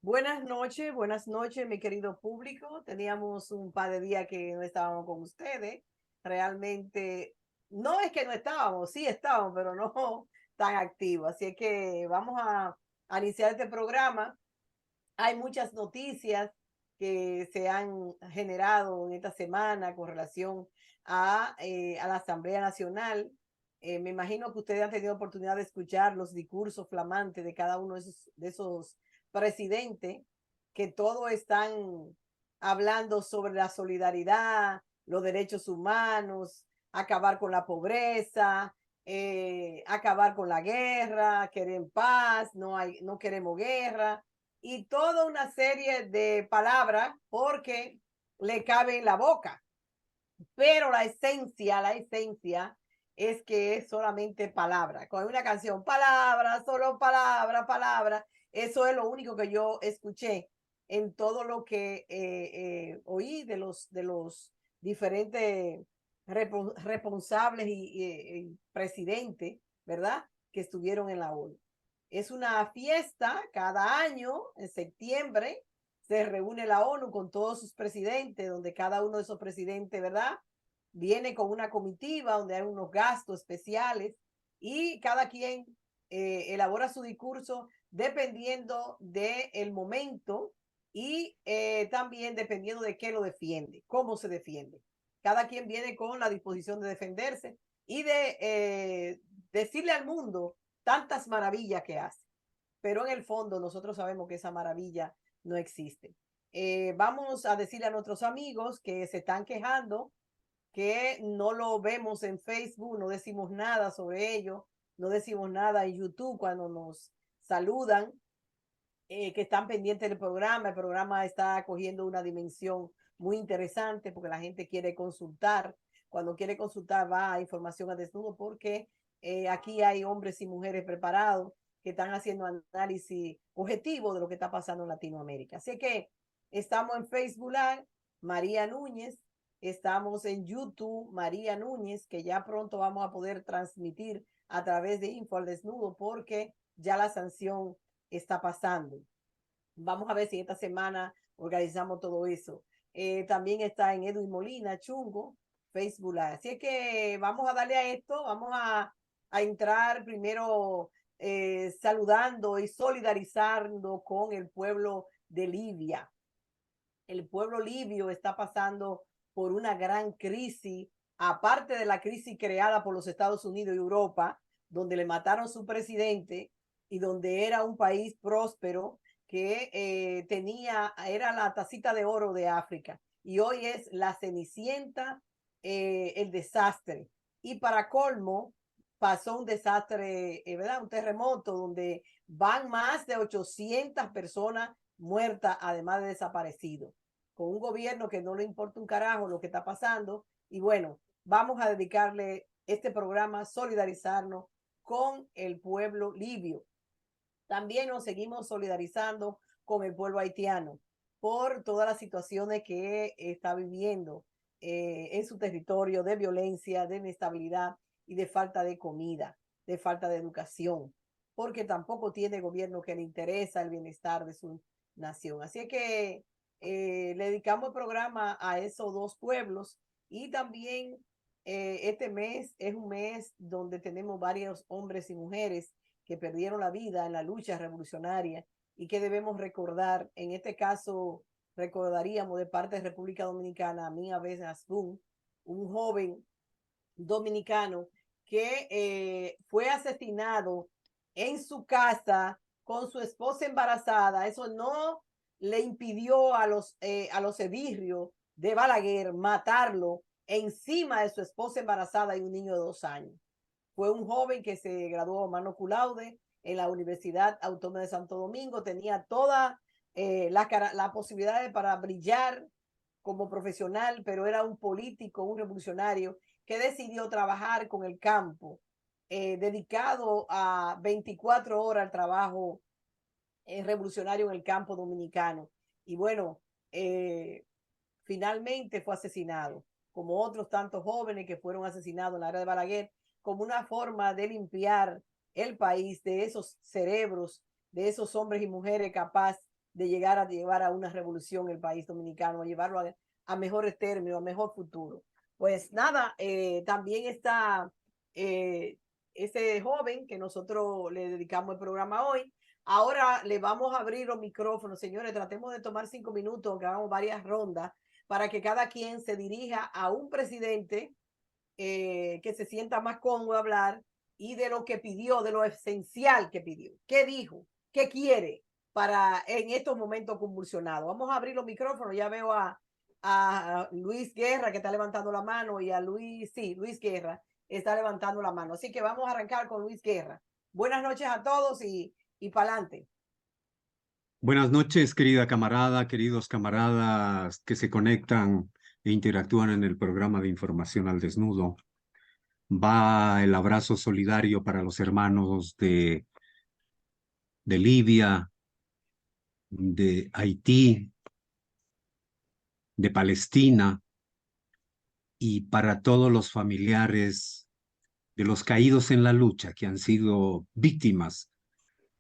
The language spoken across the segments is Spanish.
Buenas noches, mi querido público. Teníamos un par de días que no estábamos con ustedes. Realmente, no es que no estábamos, sí estábamos, pero no tan activos. Así es que vamos a iniciar este programa. Hay muchas noticias que se han generado en esta semana con relación a la Asamblea Nacional. Me imagino que ustedes han tenido oportunidad de escuchar los discursos flamantes de cada uno de esos presidentes, que todos están hablando sobre la solidaridad, los derechos humanos, acabar con la pobreza, acabar con la guerra, querer paz, no queremos guerra y toda una serie de palabras porque le cabe en la boca. Pero la esencia es que es solamente palabra. Con una canción, palabra, solo palabra, palabra. Eso es lo único que yo escuché en todo lo que oí de los diferentes responsables y presidentes, ¿verdad? Que estuvieron en la ONU. Es una fiesta cada año, en septiembre, se reúne la ONU con todos sus presidentes, donde cada uno de esos presidentes, ¿verdad? Viene con una comitiva donde hay unos gastos especiales y cada quien elabora su discurso dependiendo del momento y también dependiendo de qué lo defiende, cómo se defiende. Cada quien viene con la disposición de defenderse y de decirle al mundo tantas maravillas que hace. Pero en el fondo nosotros sabemos que esa maravilla no existe. Vamos a decirle a nuestros amigos que se están quejando que no lo vemos en Facebook, no decimos nada sobre ello, no decimos nada en YouTube cuando nos saludan, que están pendientes del programa. El programa está cogiendo una dimensión muy interesante porque la gente quiere consultar. Cuando quiere consultar va a información a desnudo porque aquí hay hombres y mujeres preparados que están haciendo análisis objetivo de lo que está pasando en Latinoamérica. Así que estamos en Facebook Live, María Núñez, estamos en YouTube, María Núñez, que ya pronto vamos a poder transmitir a través de Info al Desnudo porque ya la sanción está pasando. Vamos a ver si esta semana organizamos todo eso. También está en Edwin Molina, Chungo, Facebook Live. Así es que vamos a darle a esto, vamos a entrar primero saludando y solidarizando con el pueblo de Libia. El pueblo libio está pasando por una gran crisis, aparte de la crisis creada por los Estados Unidos y Europa, donde le mataron su presidente y donde era un país próspero que era la tacita de oro de África. Y hoy es la cenicienta, el desastre. Y para colmo, pasó un desastre, ¿verdad? Un terremoto donde van más de 800 personas muertas, además de desaparecidos, con un gobierno que no le importa un carajo lo que está pasando. Y bueno, vamos a dedicarle este programa a solidarizarnos con el pueblo libio. También nos seguimos solidarizando con el pueblo haitiano por todas las situaciones que está viviendo en su territorio de violencia, de inestabilidad y de falta de comida, de falta de educación, porque tampoco tiene gobierno que le interesa el bienestar de su nación. Así que le dedicamos el programa a esos dos pueblos y también este mes es un mes donde tenemos varios hombres y mujeres que perdieron la vida en la lucha revolucionaria y que debemos recordar. En este caso, recordaríamos de parte de República Dominicana a Mia Besa Asbun, un joven dominicano que fue asesinado en su casa con su esposa embarazada. Eso no le impidió a los edilrios de Balaguer matarlo encima de su esposa embarazada y un niño de 2 años. Fue un joven que se graduó mano cum laude en la Universidad Autónoma de Santo Domingo, tenía toda la posibilidad para brillar como profesional, pero era un político, un revolucionario que decidió trabajar con el campo, dedicado a 24 horas al trabajo revolucionario en el campo dominicano. Y bueno, finalmente fue asesinado, como otros tantos jóvenes que fueron asesinados en la área de Balaguer, como una forma de limpiar el país de esos cerebros de esos hombres y mujeres capaz de llegar a llevar a una revolución el país dominicano, a llevarlo a mejores términos, a mejor futuro. Pues nada, también está ese joven que nosotros le dedicamos el programa hoy. Ahora le vamos a abrir los micrófonos, señores, tratemos de tomar 5 minutos, aunque hagamos varias rondas, para que cada quien se dirija a un presidente que se sienta más cómodo a hablar y de lo que pidió, de lo esencial que pidió, qué dijo, qué quiere para en estos momentos convulsionados. Vamos a abrir los micrófonos, ya veo a Luis Guerra que está levantando la mano y a Luis, sí, Luis Guerra está levantando la mano. Así que vamos a arrancar con Luis Guerra. Buenas noches a todos y para adelante. Buenas noches, querida camarada, queridos camaradas que se conectan e interactúan en el programa de Información al Desnudo. Va el abrazo solidario para los hermanos de Libia, de Haití, de Palestina y para todos los familiares de los caídos en la lucha que han sido víctimas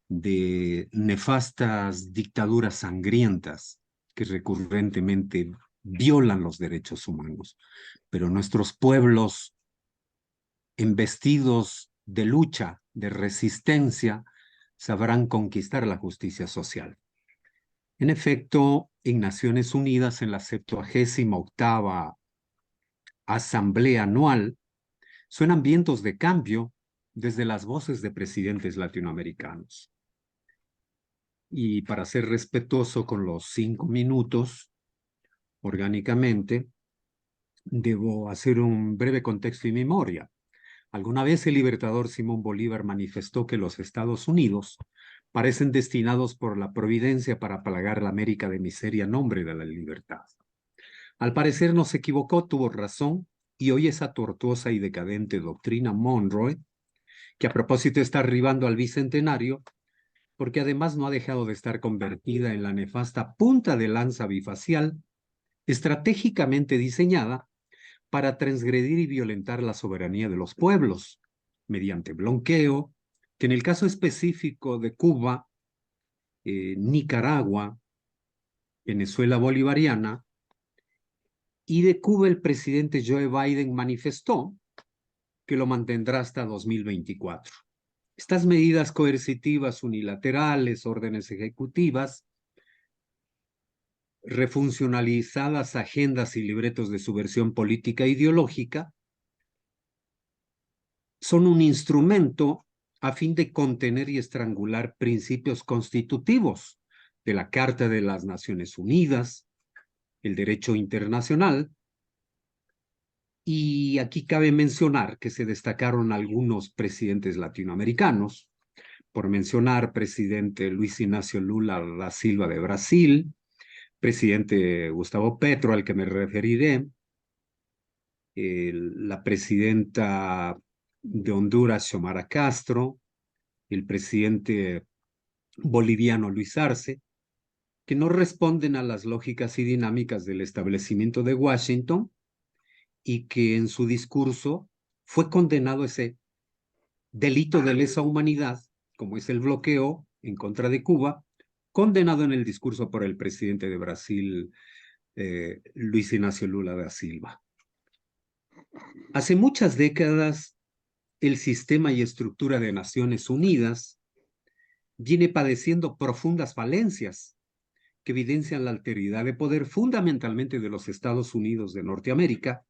de nefastas dictaduras sangrientas que recurrentemente violan los derechos humanos. Pero nuestros pueblos, embestidos de lucha, de resistencia, sabrán conquistar la justicia social. En efecto, en Naciones Unidas, en la 78ª Asamblea Anual, suenan vientos de cambio desde las voces de presidentes latinoamericanos. Y para ser respetuoso con los 5 minutos, orgánicamente, debo hacer un breve contexto y memoria. Alguna vez el libertador Simón Bolívar manifestó que los Estados Unidos parecen destinados por la providencia para plagar la América de miseria en nombre de la libertad. Al parecer no se equivocó, tuvo razón, y hoy esa tortuosa y decadente doctrina Monroe, que a propósito está arribando al bicentenario, porque además no ha dejado de estar convertida en la nefasta punta de lanza bifacial, estratégicamente diseñada para transgredir y violentar la soberanía de los pueblos, mediante bloqueo, que en el caso específico de Cuba, Nicaragua, Venezuela bolivariana, y de Cuba el presidente Joe Biden manifestó que lo mantendrá hasta 2024. Estas medidas coercitivas unilaterales, órdenes ejecutivas, refuncionalizadas agendas y libretos de subversión política e ideológica, son un instrumento a fin de contener y estrangular principios constitutivos de la Carta de las Naciones Unidas, el derecho internacional, y aquí cabe mencionar que se destacaron algunos presidentes latinoamericanos, por mencionar presidente Luis Ignacio Lula da Silva de Brasil, presidente Gustavo Petro, al que me referiré, la presidenta de Honduras, Xiomara Castro, el presidente boliviano Luis Arce, que no responden a las lógicas y dinámicas del establecimiento de Washington y que en su discurso fue condenado ese delito de lesa humanidad, como es el bloqueo en contra de Cuba, condenado en el discurso por el presidente de Brasil, Luis Ignacio Lula da Silva. Hace muchas décadas, el sistema y estructura de Naciones Unidas viene padeciendo profundas falencias que evidencian la alteridad de poder fundamentalmente de los Estados Unidos de Norteamérica,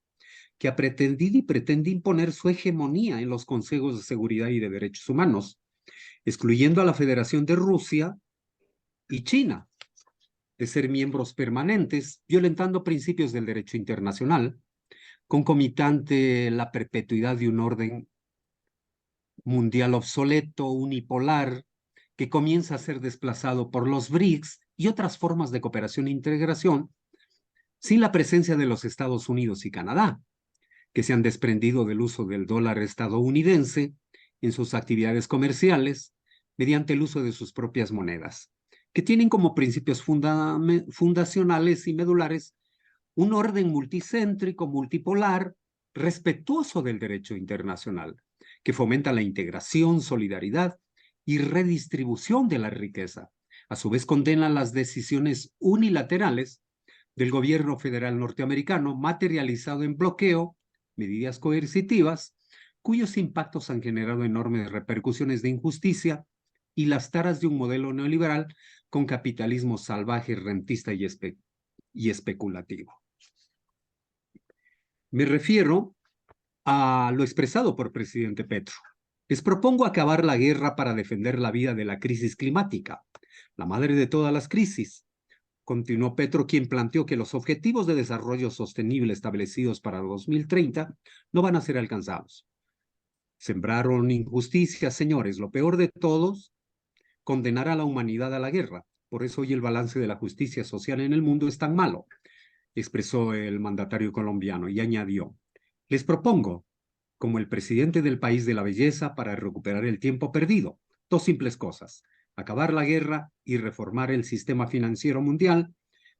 que ha pretendido y pretende imponer su hegemonía en los consejos de seguridad y de derechos humanos, excluyendo a la Federación de Rusia y China de ser miembros permanentes, violentando principios del derecho internacional, concomitante la perpetuidad de un orden mundial obsoleto, unipolar, que comienza a ser desplazado por los BRICS y otras formas de cooperación e integración, sin la presencia de los Estados Unidos y Canadá, que se han desprendido del uso del dólar estadounidense en sus actividades comerciales mediante el uso de sus propias monedas, que tienen como principios fundacionales y medulares un orden multicéntrico, multipolar, respetuoso del derecho internacional, que fomenta la integración, solidaridad y redistribución de la riqueza. A su vez, condena las decisiones unilaterales del gobierno federal norteamericano materializado en bloqueo, medidas coercitivas, cuyos impactos han generado enormes repercusiones de injusticia y las taras de un modelo neoliberal con capitalismo salvaje, rentista y especulativo. Me refiero a lo expresado por presidente Petro. Les propongo acabar la guerra para defender la vida de la crisis climática, la madre de todas las crisis. Continuó Petro, quien planteó que los objetivos de desarrollo sostenible establecidos para 2030 no van a ser alcanzados. Sembraron injusticias, señores. Lo peor de todos, condenar a la humanidad a la guerra. Por eso hoy el balance de la justicia social en el mundo es tan malo, expresó el mandatario colombiano y añadió: les propongo, como el presidente del país de la belleza, para recuperar el tiempo perdido, dos simples cosas: acabar la guerra y reformar el sistema financiero mundial,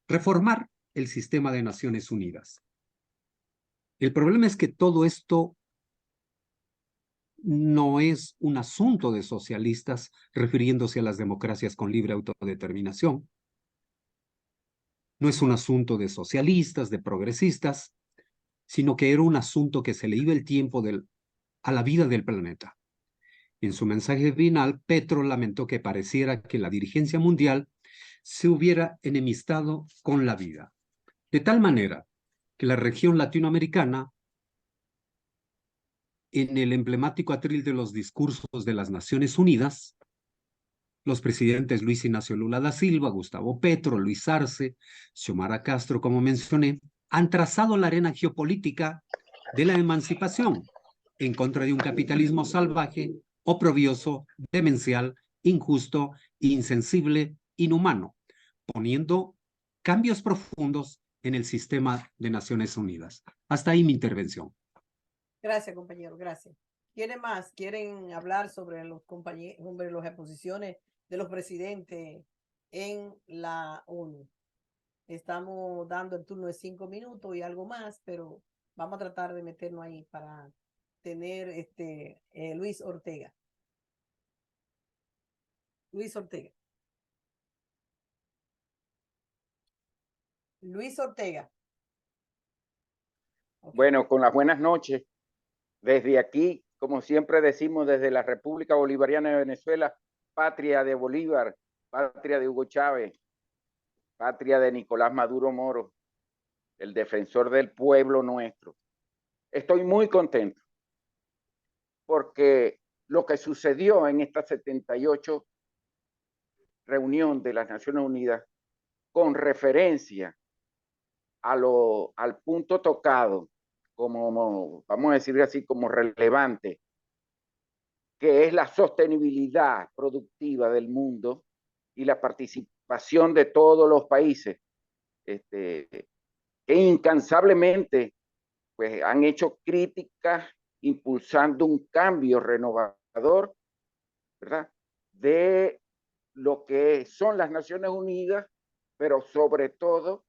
reformar el sistema de Naciones Unidas. El problema es que todo esto no es un asunto de socialistas refiriéndose a las democracias con libre autodeterminación. No es un asunto de socialistas, de progresistas, sino que era un asunto que se le iba el tiempo a la vida del planeta. En su mensaje final, Petro lamentó que pareciera que la dirigencia mundial se hubiera enemistado con la vida, de tal manera que la región latinoamericana, en el emblemático atril de los discursos de las Naciones Unidas, los presidentes Luis Ignacio Lula da Silva, Gustavo Petro, Luis Arce, Xiomara Castro, como mencioné, han trazado la arena geopolítica de la emancipación en contra de un capitalismo salvaje, oprobioso, demencial, injusto, insensible, inhumano, poniendo cambios profundos en el sistema de Naciones Unidas. Hasta ahí mi intervención. Gracias, compañero, gracias. ¿Quieren más? ¿Quieren hablar sobre sobre las exposiciones de los presidentes en la ONU? Estamos dando el turno de 5 minutos y algo más, pero vamos a tratar de meternos ahí para tener Luis Ortega. Luis Ortega. Luis Ortega. Okay. Bueno, con las buenas noches. Desde aquí, como siempre decimos, desde la República Bolivariana de Venezuela, patria de Bolívar, patria de Hugo Chávez, patria de Nicolás Maduro Moro, el defensor del pueblo nuestro. Estoy muy contento porque lo que sucedió en esta 78 reunión de las Naciones Unidas con referencia al punto tocado, como vamos a decir así, como relevante, que es la sostenibilidad productiva del mundo y la participación de todos los países, que incansablemente pues, han hecho críticas impulsando un cambio renovador, ¿verdad?, de lo que son las Naciones Unidas, pero sobre todo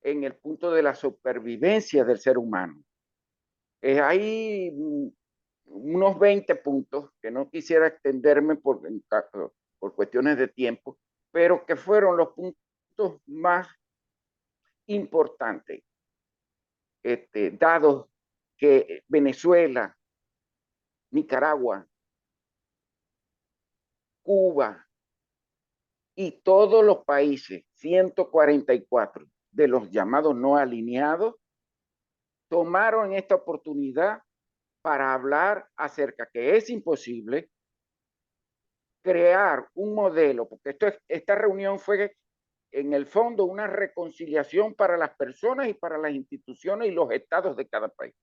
en el punto de la supervivencia del ser humano. Hay unos 20 puntos que no quisiera extenderme por cuestiones de tiempo, pero que fueron los puntos más importantes, dado que Venezuela, Nicaragua, Cuba y todos los países, 144 de los llamados no alineados, tomaron esta oportunidad para hablar acerca que es imposible crear un modelo, porque esta reunión fue en el fondo una reconciliación para las personas y para las instituciones y los estados de cada país,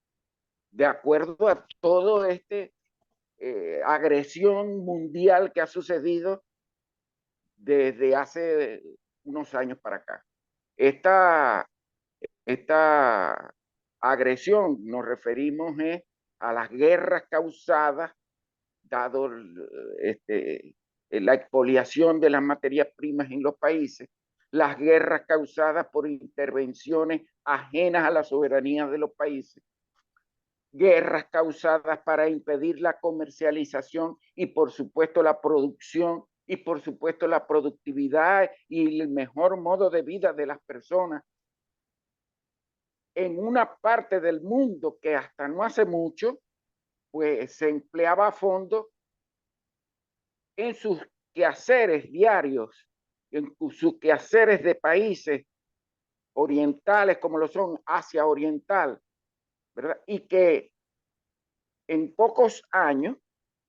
de acuerdo a todo agresión mundial que ha sucedido desde hace unos años para acá. Esta agresión nos referimos a las guerras causadas, dado la expoliación de las materias primas en los países, las guerras causadas por intervenciones ajenas a la soberanía de los países, guerras causadas para impedir la comercialización y por supuesto la producción y por supuesto la productividad y el mejor modo de vida de las personas en una parte del mundo que hasta no hace mucho pues se empleaba a fondo en sus quehaceres diarios, en sus quehaceres de países orientales como lo son Asia Oriental, ¿verdad? Y que en pocos años,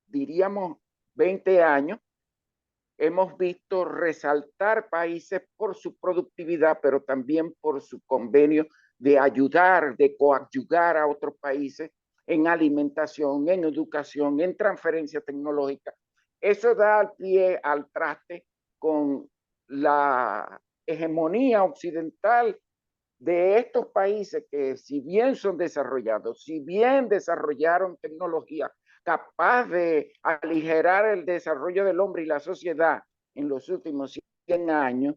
diríamos 20 años, hemos visto resaltar países por su productividad, pero también por su convenio de ayudar, de coadyuvar a otros países en alimentación, en educación, en transferencia tecnológica. Eso da al pie al traste con la hegemonía occidental de estos países que si bien son desarrollados, si bien desarrollaron tecnología capaz de aligerar el desarrollo del hombre y la sociedad en los últimos 100 años,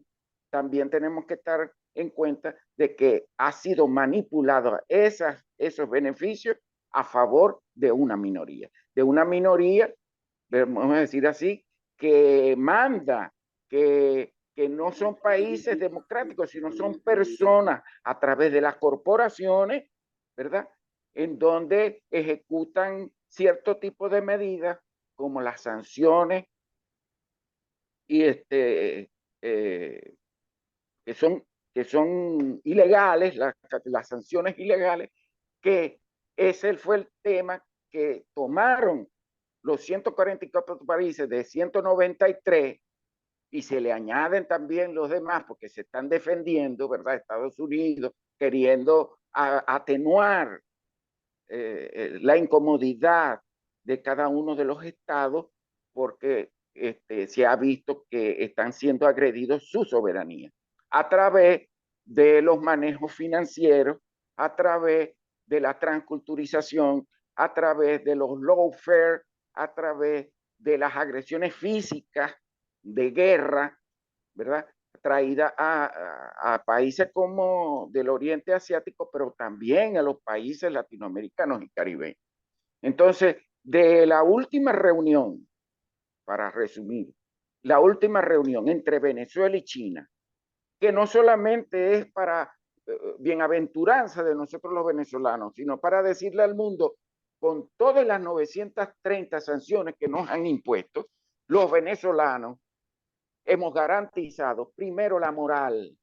también tenemos que estar en cuenta de que ha sido manipulado esos beneficios a favor de una minoría, vamos a decir así, que manda, que no son países democráticos, sino son personas a través de las corporaciones, ¿verdad? En donde ejecutan cierto tipo de medidas como las sanciones y que son ilegales, las sanciones ilegales, que ese fue el tema que tomaron los 144 países de 193 y se le añaden también los demás porque se están defendiendo, ¿verdad? Estados Unidos queriendo atenuar la incomodidad de cada uno de los estados porque se ha visto que están siendo agredidos su soberanía a través de los manejos financieros, a través de la transculturización, a través de los lawfare, a través de las agresiones físicas de guerra, ¿verdad? Traída a países como del Oriente Asiático, pero también a los países latinoamericanos y caribeños. Entonces, de la última reunión, para resumir, la última reunión entre Venezuela y China, que no solamente es para bienaventuranza de nosotros los venezolanos, sino para decirle al mundo, con todas las 930 sanciones que nos han impuesto, los venezolanos hemos garantizado primero la moral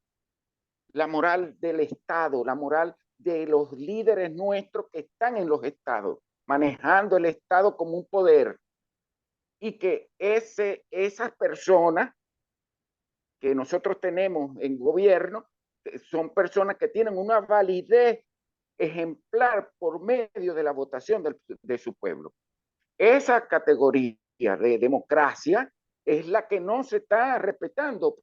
del Estado, la moral de los líderes nuestros que están en los estados, manejando el Estado como un poder, y que esas personas que nosotros tenemos en gobierno son personas que tienen una validez ejemplar por medio de la votación de su pueblo. Esa categoría de democracia es la que no se está respetando,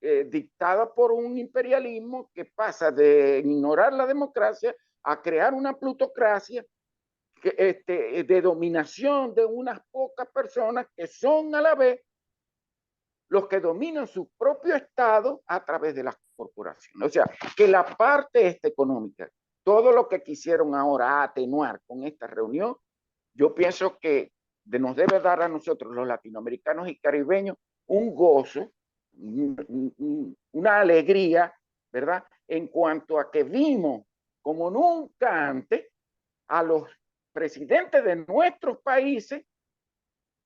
dictada por un imperialismo que pasa de ignorar la democracia a crear una plutocracia de dominación de unas pocas personas que son a la vez los que dominan su propio Estado a través de las corporaciones. O sea, que la parte económica, todo lo que quisieron ahora atenuar con esta reunión, yo pienso que nos debe dar a nosotros, los latinoamericanos y caribeños, un gozo, una alegría, ¿verdad? En cuanto a que vimos como nunca antes a los presidentes de nuestros países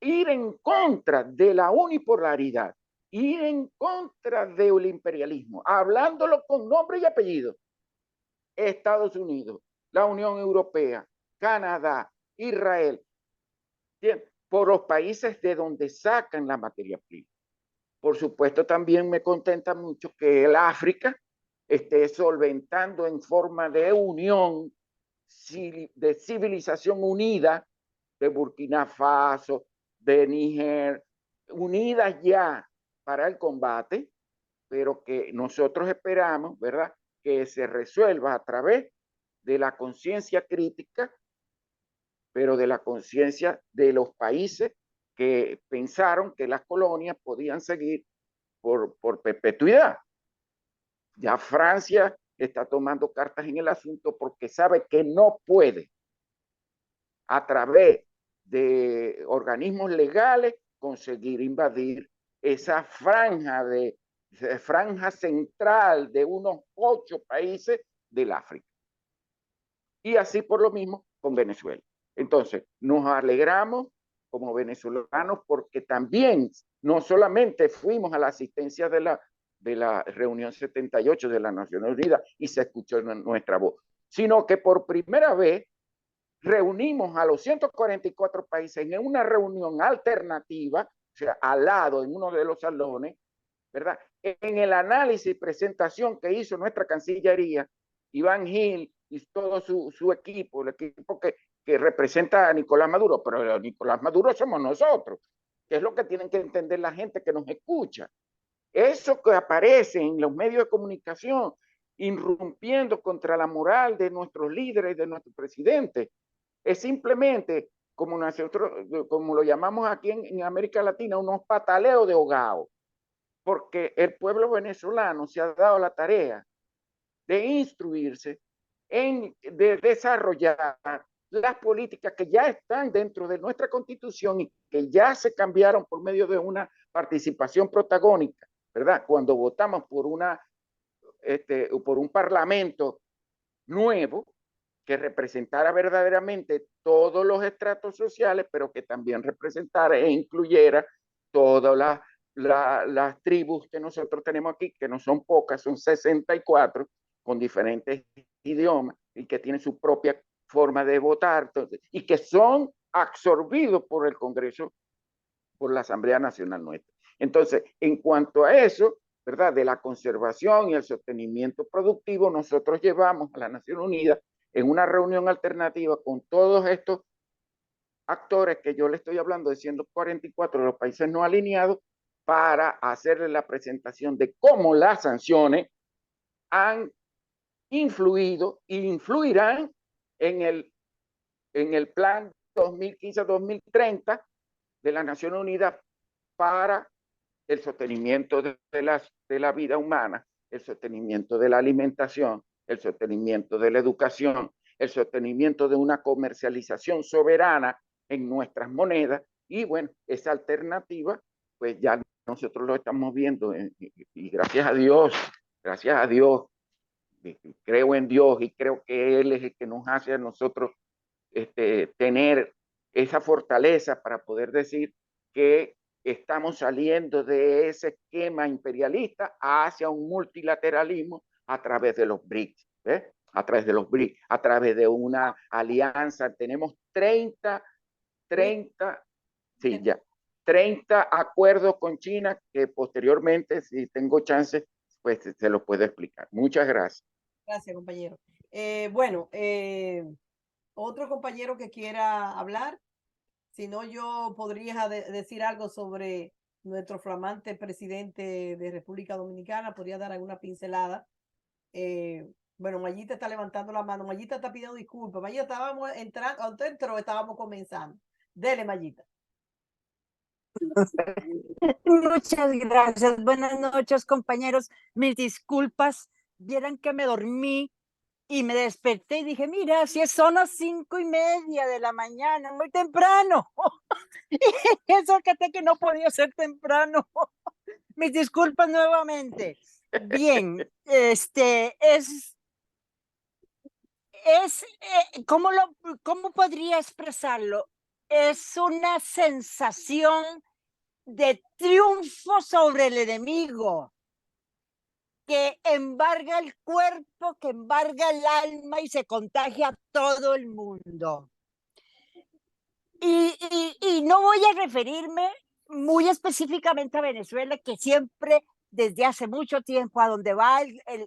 ir en contra de la unipolaridad, ir en contra del imperialismo, hablándolo con nombre y apellido. Estados Unidos, la Unión Europea, Canadá, Israel, por los países de donde sacan la materia prima. Por supuesto, también me contenta mucho que el África esté solventando en forma de unión, de civilización unida, de Burkina Faso, de Níger, unidas ya para el combate, pero que nosotros esperamos, ¿verdad?, que se resuelva a través de la conciencia crítica, pero de la conciencia de los países que pensaron que las colonias podían seguir por perpetuidad. Ya Francia está tomando cartas en el asunto porque sabe que no puede a través de organismos legales, conseguir invadir esa franja central de unos 8 países del África. Y así por lo mismo con Venezuela. Entonces, nos alegramos como venezolanos porque también no solamente fuimos a la asistencia de la reunión 78 de las Naciones Unidas y se escuchó nuestra voz, sino que por primera vez reunimos a los 144 países en una reunión alternativa, o sea, al lado, en uno de los salones, ¿verdad? En el análisis y presentación que hizo nuestra Cancillería, Iván Gil y todo su equipo, el equipo que representa a Nicolás Maduro, pero Nicolás Maduro somos nosotros, que es lo que tienen que entender la gente que nos escucha. Eso que aparece en los medios de comunicación, irrumpiendo contra la moral de nuestros líderes, de nuestro presidente, es simplemente, como nosotros, como lo llamamos aquí en América Latina, unos pataleos de ahogado, porque el pueblo venezolano se ha dado la tarea de instruirse, de desarrollar las políticas que ya están dentro de nuestra Constitución y que ya se cambiaron por medio de una participación protagónica, ¿verdad? Cuando votamos por un parlamento nuevo que representara verdaderamente todos los estratos sociales, pero que también representara e incluyera todas las tribus que nosotros tenemos aquí, que no son pocas, son 64, con diferentes idiomas y que tienen su propia forma de votar, entonces, y que son absorbidos por el Congreso, por la Asamblea Nacional nuestra. Entonces, en cuanto a eso, ¿verdad? De la conservación y el sostenimiento productivo, nosotros llevamos a la Nación Unida en una reunión alternativa con todos estos actores que yo le estoy hablando de 144 de los países no alineados para hacerle la presentación de cómo las sanciones han influido e influirán en el plan 2015-2030 de la Nación Unida para el sostenimiento de la vida humana, el sostenimiento de la alimentación, el sostenimiento de la educación, el sostenimiento de una comercialización soberana en nuestras monedas. Y bueno, esa alternativa, pues ya nosotros lo estamos viendo y gracias a Dios, creo en Dios y creo que Él es el que nos hace a nosotros tener esa fortaleza para poder decir que estamos saliendo de ese esquema imperialista hacia un multilateralismo a través de los BRICS, ¿eh? A través de los BRICS, a través de una alianza. Tenemos 30 acuerdos con China que posteriormente, si tengo chance, pues se los puedo explicar. Muchas gracias. Gracias, compañero. Bueno, otro compañero que quiera hablar, si no yo podría decir algo sobre nuestro flamante presidente de República Dominicana, podría dar alguna pincelada. Bueno, Mayita está levantando la mano, Mayita está pidiendo disculpas, Mayita estábamos entrando, cuando entró estábamos comenzando. Dele, Mayita. Muchas gracias. Buenas noches, compañeros. Mis disculpas. Vieran que me dormí y me desperté y dije, mira, si son las 5:30 de la mañana, muy temprano. Eso que no podía ser temprano. Mis disculpas nuevamente. Bien, ¿cómo podría expresarlo? Es una sensación de triunfo sobre el enemigo, que embarga el cuerpo, que embarga el alma y se contagia a todo el mundo. Y no voy a referirme muy específicamente a Venezuela, que siempre, desde hace mucho tiempo, a donde va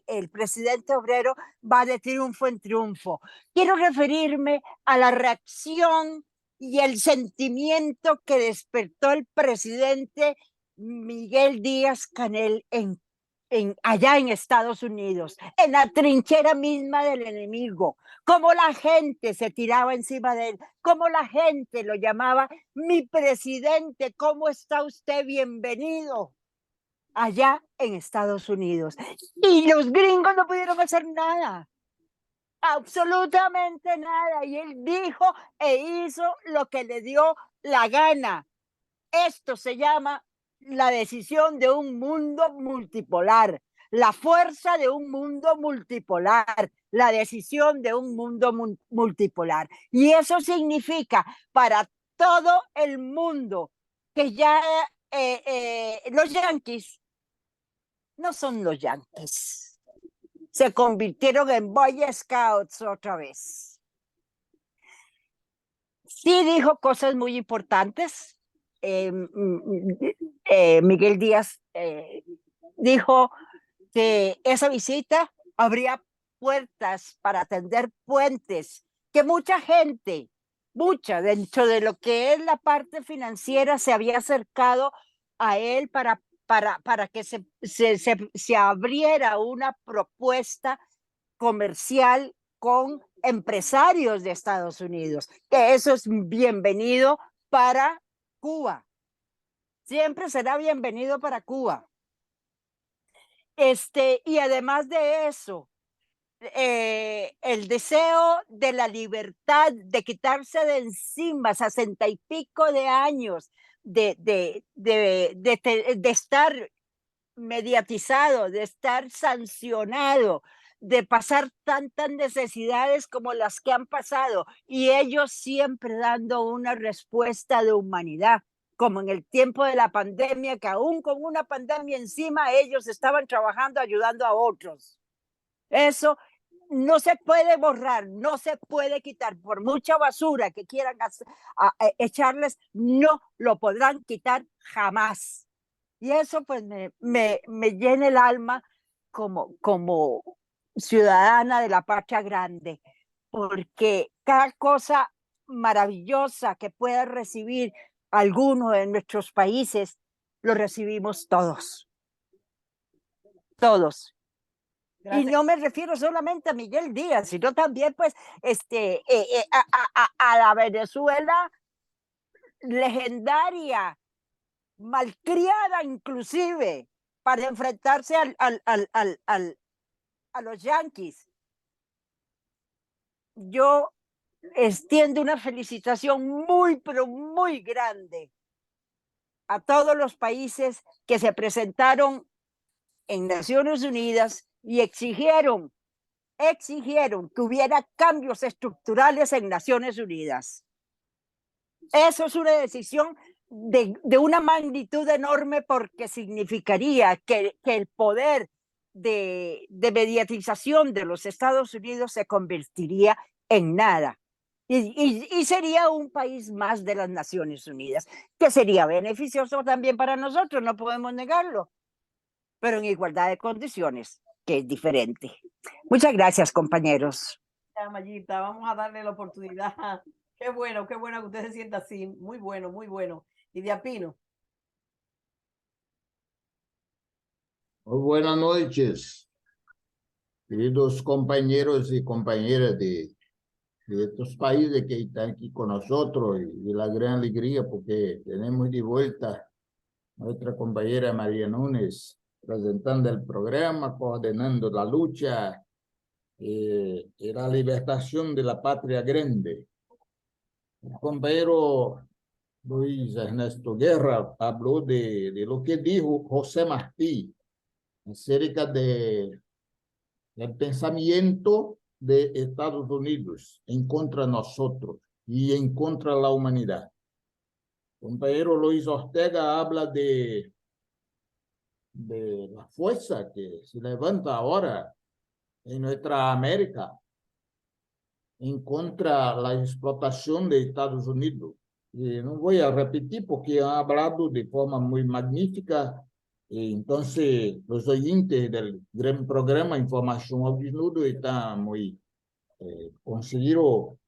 el presidente obrero, va de triunfo en triunfo. Quiero referirme a la reacción y el sentimiento que despertó el presidente Miguel Díaz-Canel allá en Estados Unidos, en la trinchera misma del enemigo, cómo la gente se tiraba encima de él, cómo la gente lo llamaba mi presidente, ¿cómo está usted? Bienvenido allá en Estados Unidos. Y los gringos no pudieron hacer nada. absolutamente nada. Y él dijo e hizo lo que le dio la gana. Esto se llama la decisión de un mundo multipolar, la fuerza de un mundo multipolar, la decisión de un mundo multipolar. Y eso significa para todo el mundo que ya los yanquis no son los yanquis. Se convirtieron en Boy Scouts otra vez. Sí dijo cosas muy importantes. Miguel Díaz dijo que esa visita abría puertas para atender puentes, que mucha gente, mucha dentro de lo que es la parte financiera, se había acercado a él para que se abriera una propuesta comercial con empresarios de Estados Unidos, que eso es bienvenido para Cuba. Siempre será bienvenido para Cuba. Y además de eso, el deseo de la libertad, de quitarse de encima 60 y pico de años de estar mediatizado, de estar sancionado, de pasar tantas necesidades como las que han pasado, y ellos siempre dando una respuesta de humanidad, como en el tiempo de la pandemia, que aún con una pandemia encima, ellos estaban trabajando, ayudando a otros. Eso no se puede borrar, no se puede quitar, por mucha basura que quieran echarles, no lo podrán quitar jamás. Y eso pues me llena el alma como ciudadana de la patria grande, porque cada cosa maravillosa que pueda recibir alguno de nuestros países, lo recibimos todos. Todos. Gracias. Y no me refiero solamente a Miguel Díaz, sino también pues a la Venezuela legendaria, malcriada inclusive, para enfrentarse a los yanquis. Yo extiendo una felicitación muy, pero muy grande a todos los países que se presentaron en Naciones Unidas y exigieron que hubiera cambios estructurales en Naciones Unidas. Eso es una decisión de una magnitud enorme, porque significaría que el poder de mediatización de los Estados Unidos se convertiría en nada. Y sería un país más de las Naciones Unidas, que sería beneficioso también para nosotros, no podemos negarlo, pero en igualdad de condiciones, que es diferente. Muchas gracias, compañeros. Ya, Mayita, vamos a darle la oportunidad. Qué bueno que usted se sienta así. Muy bueno, muy bueno. Y de Apino. Muy buenas noches, queridos compañeros y compañeras de estos países que están aquí con nosotros, y la gran alegría porque tenemos de vuelta a nuestra compañera María Núñez presentando el programa, coordinando la lucha y la libertación de la patria grande. El compañero Luis Ernesto Guerra habló de lo que dijo José Martí acerca del pensamiento de Estados Unidos en contra de nosotros y en contra de la humanidad. El compañero Luis Ortega habla de la fuerza que se levanta ahora en nuestra América en contra de la explotación de Estados Unidos. Y no voy a repetir porque han hablado de forma muy magnífica. Entonces, los oyentes del gran programa Información al Desnudo están muy consiguieron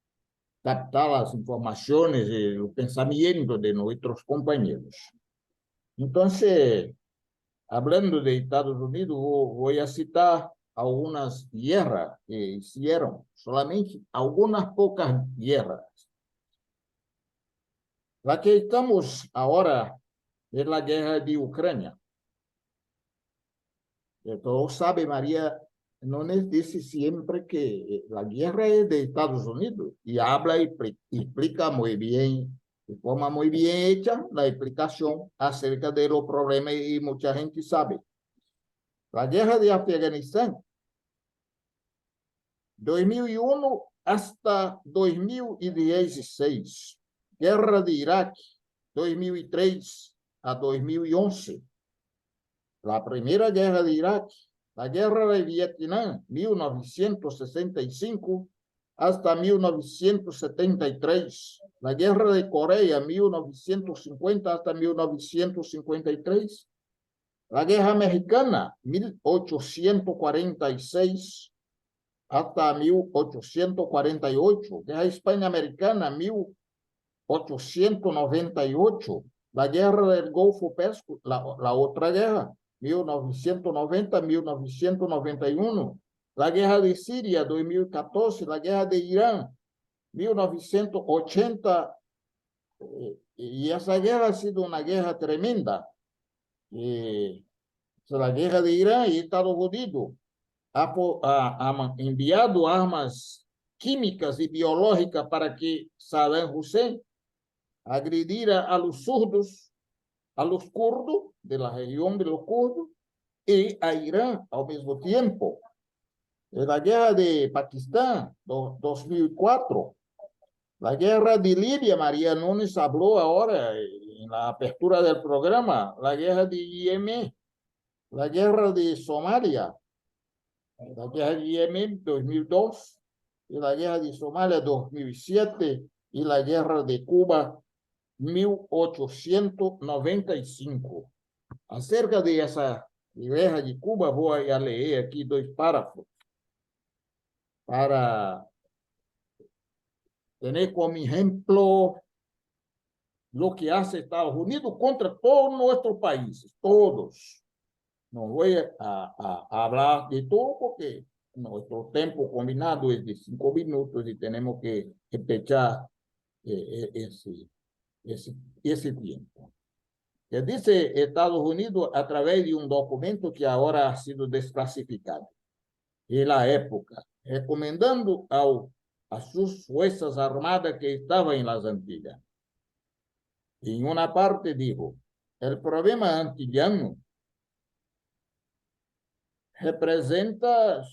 captar las informaciones y los pensamientos de nuestros compañeros. Entonces, hablando de Estados Unidos, voy a citar algunas guerras que hicieron, solamente algunas pocas guerras. La que estamos ahora es la guerra de Ucrania. Todos saben, María Núñez dice siempre que la guerra es de Estados Unidos y habla y explica muy bien, de forma muy bien hecha, la explicación acerca de los problemas y mucha gente sabe. La guerra de Afganistán, 2001 hasta 2016. Guerra de Irak, 2003 a 2011. La primera guerra de Irak, la guerra de Vietnam, 1965 hasta 1973. La guerra de Corea, 1950 hasta 1953. La guerra mexicana, 1846 hasta 1848. Guerra hispanoamericana, 1898. La guerra del Golfo Pérsico, la otra guerra, 1990-1991. La guerra de Siria, 2014. La guerra de Irán, 1980. Y esa guerra ha sido una guerra tremenda. La guerra de Irán y Estados Unidos ha enviado armas químicas y biológicas para que Saddam Hussein agrediera a los surdos, a los kurdos, de la región de los kurdos, y a Irán al mismo tiempo. En la guerra de Pakistán, 2004, la guerra de Libia, María Núñez habló ahora en la apertura del programa, la guerra de Yemen, la guerra de Somalia, la guerra de Yemen, 2002, y la guerra de Somalia, 2007, y la guerra de Cuba, 1895. Acerca de esa guerra de Cuba, voy a leer aquí 2 párrafos para tener como ejemplo lo que hace Estados Unidos contra todos nuestros países, todos. No voy a hablar de todo porque nuestro tiempo combinado es de 5 minutos y tenemos que empezar ese tiempo. Que dice Estados Unidos a través de un documento que ahora ha sido desclasificado. En la época, recomendando a sus fuerzas armadas que estaban en las Antillas. En una parte digo, el problema antillano representa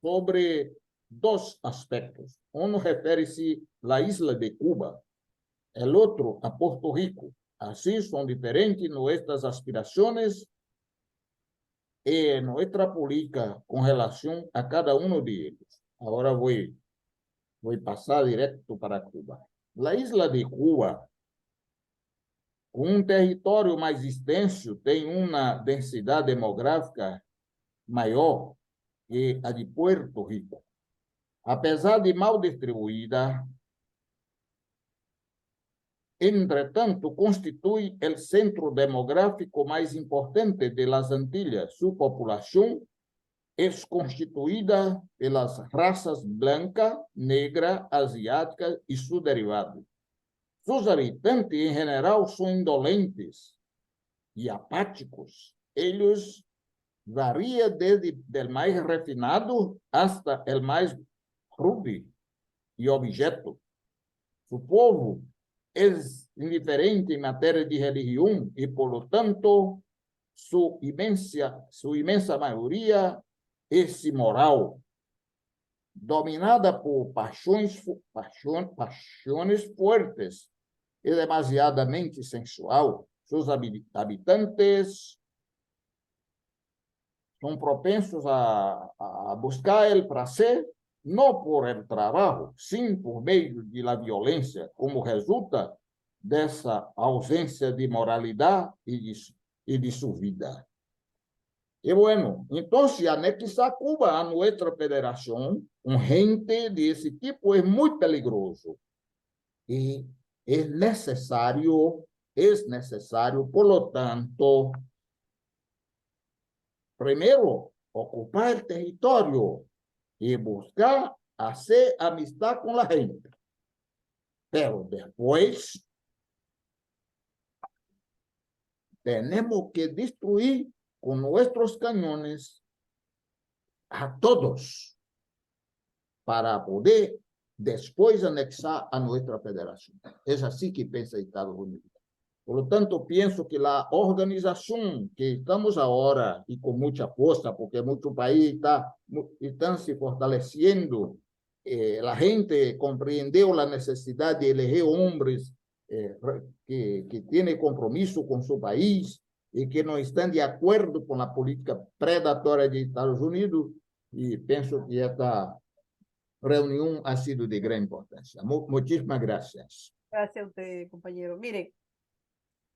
sobre 2 aspectos. Uno refere-se a isla de Cuba, el otro a Puerto Rico. Así son diferentes nuestras aspiraciones y nuestra política con relación a cada uno de ellos. Ahora voy a pasar directo para Cuba. La isla de Cuba, com um território mais extenso, tem uma densidade demográfica maior que a de Puerto Rico. Apesar de mal distribuída, entretanto, constitui o centro demográfico mais importante de las Antillas. Sua população é constituída pelas raças branca, negra, asiática e seus derivados. Sus habitantes, em geral, são indolentes e apáticos. Eles variam desde o mais refinado hasta o mais rude e objeto. Su povo é indiferente em matéria de religião e, por lo tanto, sua imensa maioria é imoral, dominada por paixões fortes e demasiadamente sensual. Seus habitantes são propensos a buscar o prazer, não por el trabalho, sim por meio de la violência, como resulta dessa ausência de moralidade e de sua vida. E bueno, então, anexar Cuba a nossa federação, gente desse tipo é muito perigoso. E é necessário, por lo tanto, primeiro, ocupar o território e buscar fazer amistad com a gente. Pero depois, temos que destruir com nossos canhões a todos para poder después anexar a nuestra federación. Es así que piensa Estados Unidos. Por lo tanto, pienso que la organización que estamos ahora, y con mucha fuerza, porque muchos países están se fortaleciendo, la gente comprendió la necesidad de elegir hombres que tienen compromiso con su país y que no están de acuerdo con la política predatoria de Estados Unidos, y pienso que esta reunión ha sido de gran importancia. Muchísimas gracias. Gracias a usted, compañero. Mire,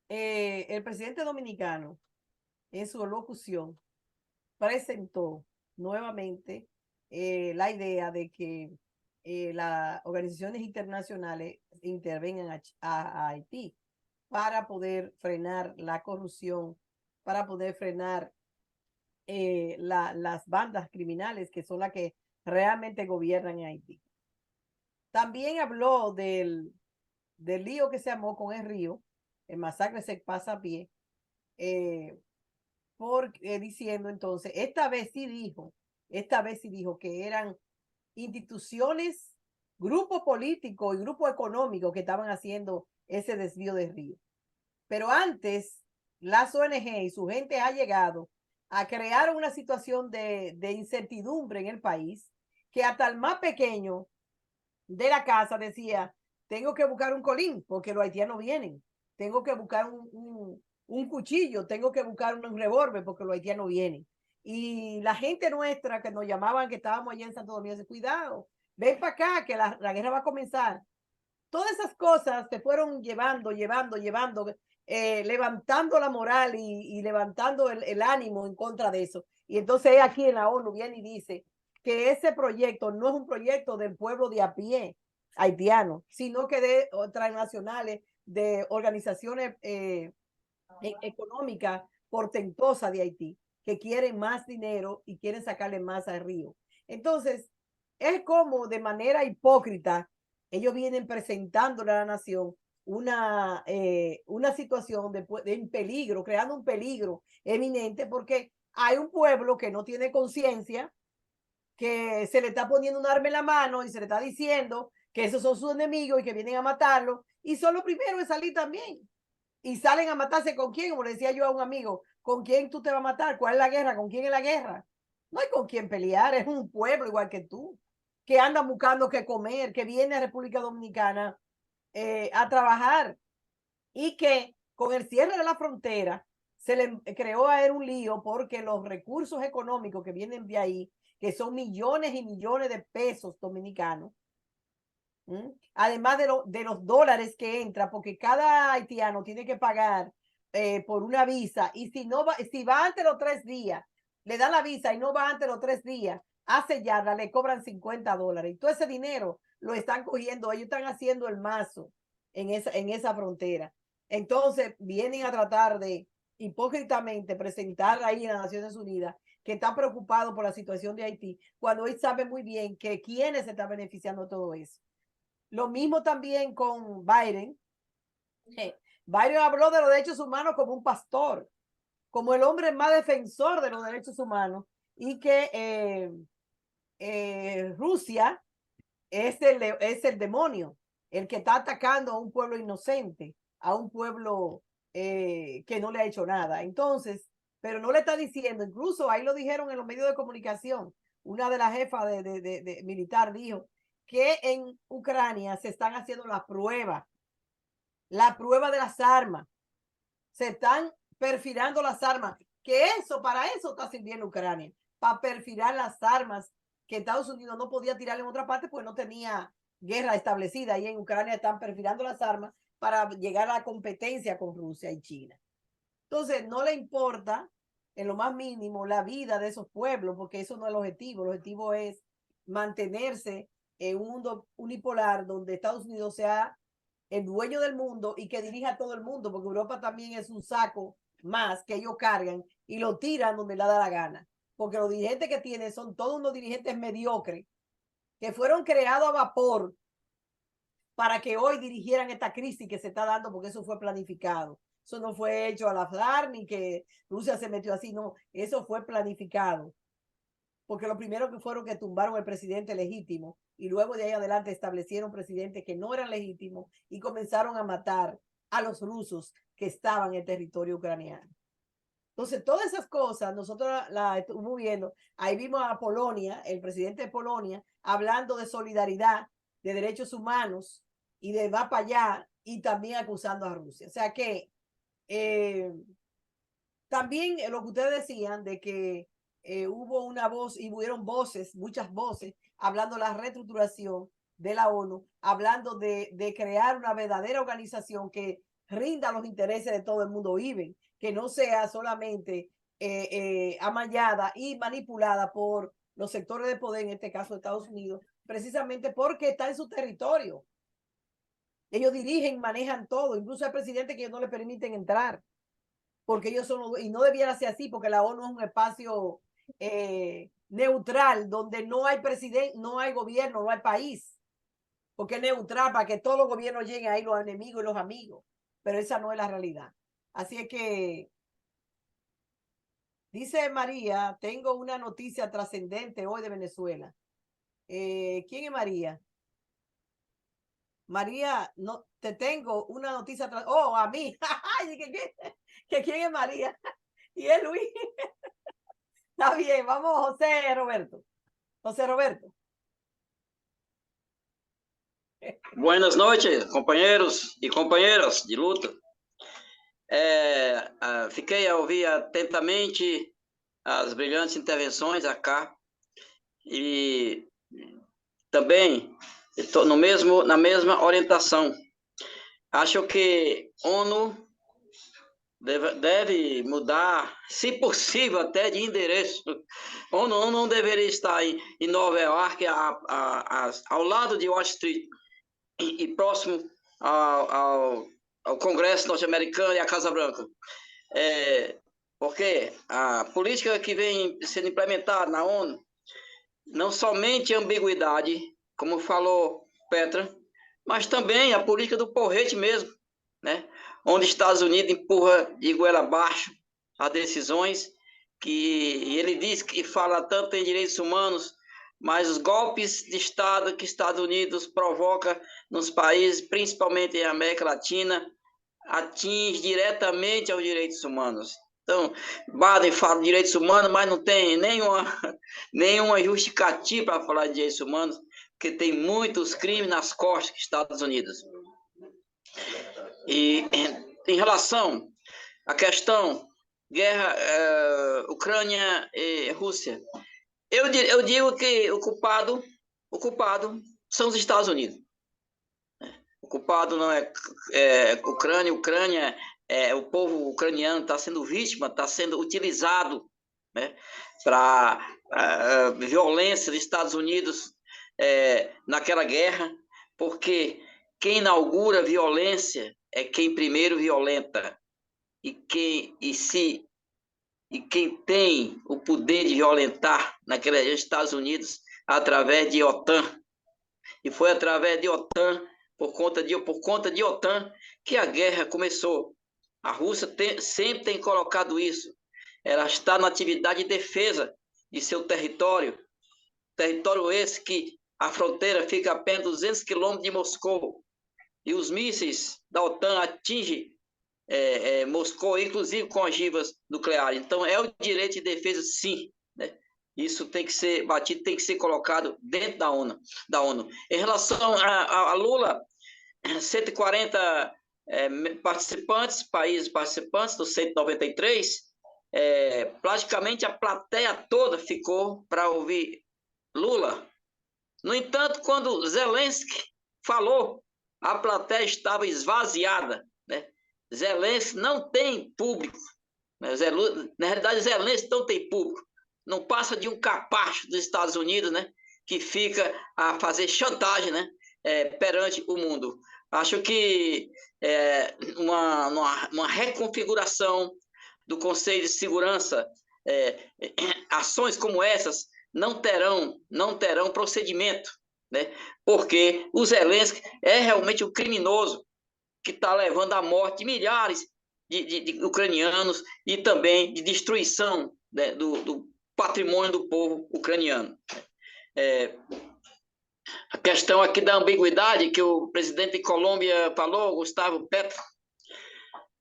el presidente dominicano, en su locución, presentó nuevamente la idea de que las organizaciones internacionales intervengan a Haití para poder frenar la corrupción, para poder frenar las bandas criminales que son las que realmente gobiernan en Haití. También habló del lío que se armó con el río, el masacre se pasa a pie, diciendo entonces, esta vez sí dijo que eran instituciones, grupos políticos y grupos económicos que estaban haciendo ese desvío del río. Pero antes, las ONG y su gente ha llegado a crear una situación de incertidumbre en el país, que hasta el más pequeño de la casa decía, tengo que buscar un colín porque los haitianos vienen, tengo que buscar un cuchillo, tengo que buscar un revólver porque los haitianos vienen. Y la gente nuestra que nos llamaban, que estábamos allá en Santo Domingo, dice, cuidado, ven para acá que la guerra va a comenzar. Todas esas cosas se fueron llevando, levantando la moral y levantando el ánimo en contra de eso. Y entonces aquí en la ONU viene y dice que ese proyecto no es un proyecto del pueblo de a pie haitiano, sino que de transnacionales, de organizaciones económicas portentosas de Haití, que quieren más dinero y quieren sacarle más al río. Entonces, es como de manera hipócrita, ellos vienen presentándole a la nación una situación de peligro, creando un peligro eminente, porque hay un pueblo que no tiene conciencia, que se le está poniendo un arma en la mano y se le está diciendo que esos son sus enemigos y que vienen a matarlo, y son los primeros en salir también. Y salen a matarse con quién, como le decía yo a un amigo, ¿con quién tú te vas a matar? ¿Cuál es la guerra? ¿Con quién es la guerra? No hay con quién pelear, es un pueblo igual que tú, que anda buscando qué comer, que viene a República Dominicana a trabajar, y que con el cierre de la frontera se le creó a él un lío porque los recursos económicos que vienen de ahí, que son millones y millones de pesos dominicanos, además de los dólares que entra, porque cada haitiano tiene que pagar por una visa, y si va antes de los 3 días, le dan la visa y no va antes de los 3 días a sellarla, le cobran $50, y todo ese dinero lo están cogiendo, ellos están haciendo el mazo en esa frontera. Entonces vienen a tratar de hipócritamente presentar ahí en las Naciones Unidas que está preocupado por la situación de Haití, cuando él sabe muy bien que quienes se están beneficiando de todo eso. Lo mismo también con Biden. Biden habló de los derechos humanos como un pastor, como el hombre más defensor de los derechos humanos, y que Rusia es el demonio, el que está atacando a un pueblo inocente, a un pueblo que no le ha hecho nada. Entonces, pero no le está diciendo, incluso ahí lo dijeron en los medios de comunicación, una de las jefas de militar dijo que en Ucrania se están haciendo la prueba de las armas, se están perfilando las armas, que para eso está sirviendo Ucrania, para perfilar las armas que Estados Unidos no podía tirar en otra parte porque no tenía guerra establecida, y en Ucrania están perfilando las armas para llegar a la competencia con Rusia y China. Entonces no le importa en lo más mínimo la vida de esos pueblos, porque eso no es el objetivo es mantenerse en un mundo unipolar donde Estados Unidos sea el dueño del mundo y que dirija a todo el mundo, porque Europa también es un saco más que ellos cargan y lo tiran donde le da la gana, porque los dirigentes que tienen son todos unos dirigentes mediocres que fueron creados a vapor para que hoy dirigieran esta crisis que se está dando, porque eso fue planificado. Eso no fue hecho al azar ni que Rusia se metió así, no, eso fue planificado. porque lo primero que fueron que tumbaron el presidente legítimo y luego de ahí adelante establecieron presidentes que no eran legítimos y comenzaron a matar a los rusos que estaban en el territorio ucraniano. Entonces, todas esas cosas nosotros las estuvimos viendo. Ahí vimos a Polonia, el presidente de Polonia, hablando de solidaridad, de derechos humanos y de va para allá y también acusando a Rusia. O sea que también lo que ustedes decían de que hubo una voz y hubieron voces, muchas voces, hablando de la reestructuración de la ONU, hablando de crear una verdadera organización que rinda los intereses de todo el mundo viven, que no sea solamente amallada y manipulada por los sectores de poder, en este caso Estados Unidos, precisamente porque está en su territorio. Ellos dirigen, manejan todo, incluso hay presidentes que ellos no le permiten entrar, porque ellos son, y no debiera ser así, porque la ONU es un espacio neutral, donde no hay presidente, no hay gobierno, no hay país, porque es neutral para que todos los gobiernos lleguen ahí, los enemigos y los amigos, pero esa no es la realidad. Así es que, dice María, tengo una noticia trascendente hoy de Venezuela. ¿Quién es María? María, no, te tengo una noticia. Oh, a mí. ¿Que quién es María? Y es Luis. Está bien, vamos, José Roberto. José Roberto. Buenas noches, companheiros e companheiras de luta. Fiquei a ouvir atentamente as brilhantes intervenções acá e também estou na mesma orientação. Acho que a ONU deve mudar, se possível, até de endereço. A ONU não deveria estar em Nova York, ao lado de Wall Street, e próximo ao Congresso norte-americano e à Casa Branca. Porque a política que vem sendo implementada na ONU, não somente a ambiguidade, como falou Petra, mas também a política do porrete mesmo, né? Onde os Estados Unidos empurra de goela abaixo as decisões que ele diz que fala tanto em direitos humanos, mas os golpes de Estado que Estados Unidos provoca nos países, principalmente em América Latina, atinge diretamente aos direitos humanos. Então, Biden fala de direitos humanos, mas não tem nenhuma justificativa para falar de direitos humanos, porque tem muitos crimes nas costas dos Estados Unidos. E em relação à questão guerra Ucrânia e Rússia, eu digo que o culpado são os Estados Unidos. O culpado não é Ucrânia. Ucrânia, o povo ucraniano está sendo vítima, está sendo utilizado, né, para violência dos Estados Unidos naquela guerra, porque quem inaugura violência é quem primeiro violenta. E quem tem o poder de violentar naqueles Estados Unidos através de OTAN. E foi através de OTAN, por conta de OTAN, que a guerra começou. A Rússia sempre tem colocado isso. Ela está na atividade de defesa de seu território. Território esse que a fronteira fica a apenas 200 quilômetros de Moscou. E os mísseis da OTAN atingem Moscou, inclusive com ogivas nucleares. Então, é o direito de defesa, sim, né? Isso tem que ser batido, tem que ser colocado dentro da ONU. Em relação a Lula, 140 países participantes dos 193, praticamente a plateia toda ficou para ouvir Lula. No entanto, quando Zelensky falou, a plateia estava esvaziada, né? Zelensky não tem público, né? Na realidade, Zelensky não tem público. Não passa de um capacho dos Estados Unidos, né, que fica a fazer chantagem, né, perante o mundo. Acho que uma reconfiguração do Conselho de Segurança, ações como essas não terão procedimento, né, porque o Zelensky é realmente um criminoso que está levando à morte de milhares de ucranianos e também de destruição, né, patrimônio do povo ucraniano. A questão aqui da ambiguidade que o presidente de Colômbia falou, Gustavo Petro,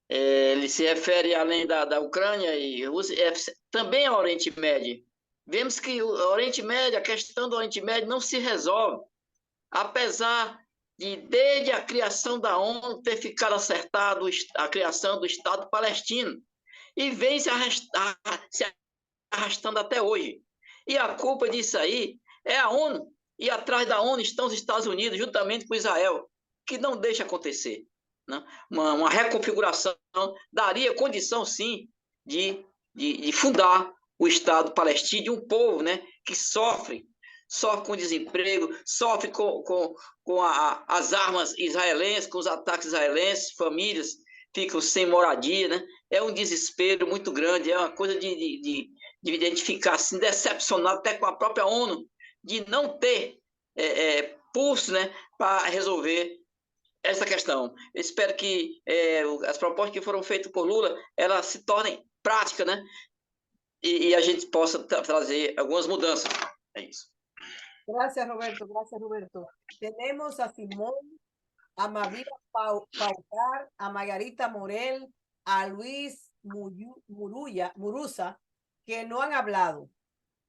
ele se refere, além da Ucrânia e Rússia, também ao Oriente Médio. Vemos que o Oriente Médio, a questão do Oriente Médio não se resolve, apesar de, desde a criação da ONU, ter ficado acertado a criação do Estado palestino, e vem se arrastando até hoje. E a culpa disso aí é a ONU, e atrás da ONU estão os Estados Unidos, juntamente com Israel, que não deixa acontecer. Né? Uma reconfiguração daria condição, sim, de fundar o Estado palestino, de um povo, né, que sofre com desemprego, sofre com as armas israelenses, com os ataques israelenses, famílias ficam sem moradia, né? É um desespero muito grande, é uma coisa de identificar, assim, decepcionado até com a própria ONU, de não ter pulso, né, para resolver essa questão. Eu espero que as propostas que foram feitas por Lula, elas se tornem práticas, né? E a gente possa trazer algumas mudanças. É isso. Gracias, Roberto. Gracias, Roberto. Tenemos a Simón, a Mavila Paucar, a Margarita Morel, a Luis Murusa, que no han hablado.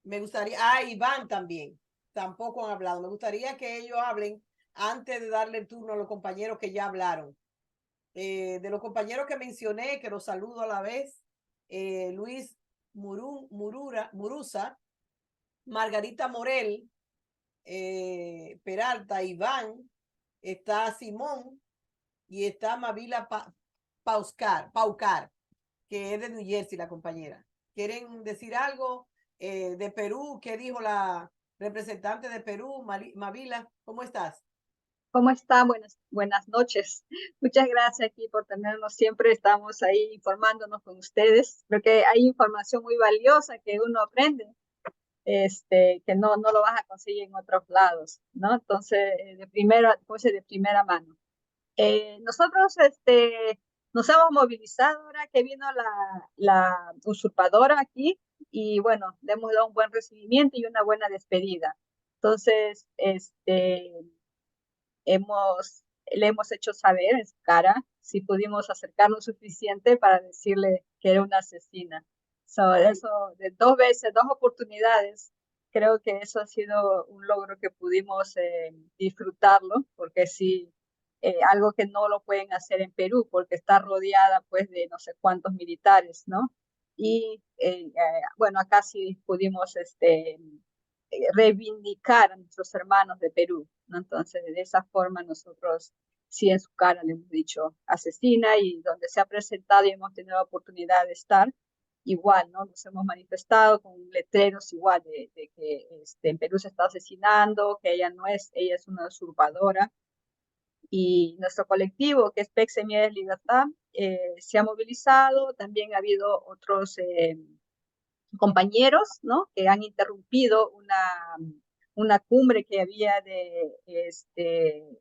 Me gustaría, Iván también, tampoco han hablado. Me gustaría que ellos hablen antes de darle el turno a los compañeros que ya hablaron. De los compañeros que mencioné, que los saludo a la vez, Luis Murusa, Margarita Morel, Peralta, Iván, está Simón y está Mavila Paucar, que es de New Jersey, la compañera. ¿Quieren decir algo de Perú? ¿Qué dijo la representante de Perú, Mavila? ¿Cómo estás? ¿Cómo está? Buenas noches. Muchas gracias aquí por tenernos. Siempre estamos ahí informándonos con ustedes. Creo que hay información muy valiosa que uno aprende, que no lo vas a conseguir en otros lados, ¿no? Entonces, de primera mano. Nosotros nos hemos movilizado ahora que vino la usurpadora aquí y bueno, le hemos dado un buen recibimiento y una buena despedida. Entonces, le hemos hecho saber en su cara si pudimos acercarnos suficiente para decirle que era una asesina. Eso de dos oportunidades, creo que eso ha sido un logro que pudimos disfrutarlo, porque sí, algo que no lo pueden hacer en Perú, porque está rodeada pues de no sé cuántos militares, ¿no? Y bueno, acá sí pudimos reivindicar a nuestros hermanos de Perú, ¿no? Entonces, de esa forma nosotros sí en su cara le hemos dicho asesina, y donde se ha presentado y hemos tenido la oportunidad de estar, igual, ¿no? Nos hemos manifestado con letreros igual de que en Perú se está asesinando, que ella es una usurpadora. Y nuestro colectivo, que es PEC Semillas de Libertad, se ha movilizado. También ha habido otros compañeros, ¿no?, que han interrumpido una cumbre que había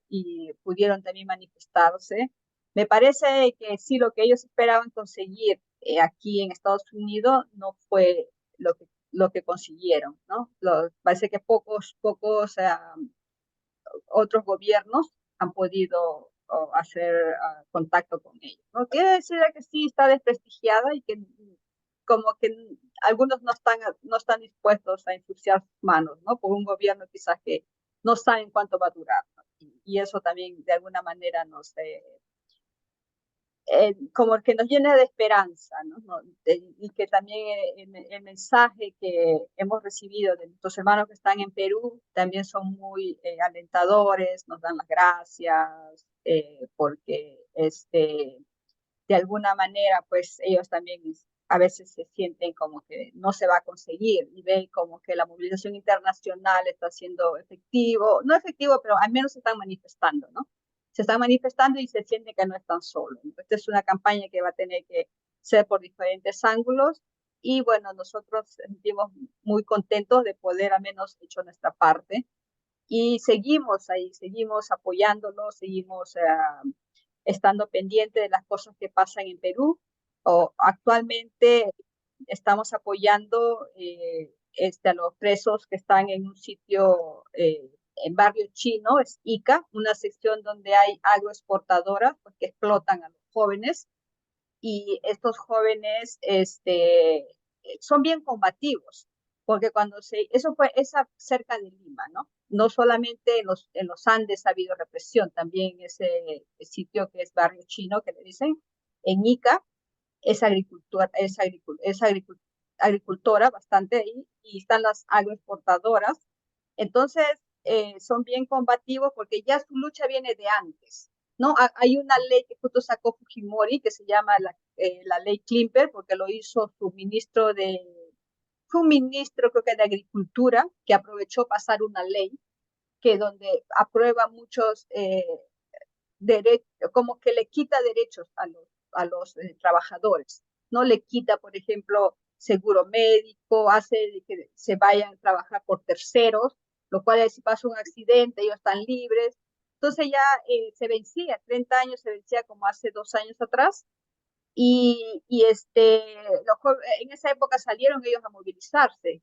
y pudieron también manifestarse. Me parece que sí, lo que ellos esperaban conseguir aquí en Estados Unidos no fue lo que consiguieron, ¿no? Parece que pocos otros gobiernos han podido hacer contacto con ellos, ¿no? Quiere decir que sí está desprestigiada y que como que algunos no están dispuestos a ensuciar sus manos, ¿no?, por un gobierno quizás que no saben cuánto va a durar, ¿no? Y eso también de alguna manera como que nos llena de esperanza, ¿no? Y que también el mensaje que hemos recibido de nuestros hermanos que están en Perú también son muy alentadores, nos dan las gracias, porque de alguna manera pues ellos también a veces se sienten como que no se va a conseguir y ven como que la movilización internacional está siendo no efectivo, pero al menos se están manifestando, ¿no? Se están manifestando y se sienten que no están solos. Esta es una campaña que va a tener que ser por diferentes ángulos y bueno, nosotros nos sentimos muy contentos de poder al menos hecho nuestra parte y seguimos ahí, seguimos apoyándolos, seguimos estando pendiente de las cosas que pasan en Perú. Actualmente estamos apoyando a los presos que están en un sitio en Barrio Chino, es Ica, una sección donde hay agroexportadoras pues, que explotan a los jóvenes, y estos jóvenes son bien combativos, porque eso fue cerca de Lima, ¿no? No solamente en los Andes ha habido represión, también en ese sitio que es Barrio Chino, que le dicen, en Ica, es agricultora bastante ahí, y están las agroexportadoras. Entonces, son bien combativos porque ya su lucha viene de antes, ¿no? Hay una ley que justo sacó Fujimori que se llama la ley Klimper, porque lo hizo fue un ministro creo que de Agricultura, que aprovechó pasar una ley que donde aprueba muchos derechos, como que le quita derechos a los trabajadores, ¿no? Le quita, por ejemplo, seguro médico, hace que se vayan a trabajar por terceros, lo cual si pasa un accidente ellos están libres. Entonces ya se vencía, 30 años se vencía como hace 2 años atrás, y en esa época salieron ellos a movilizarse.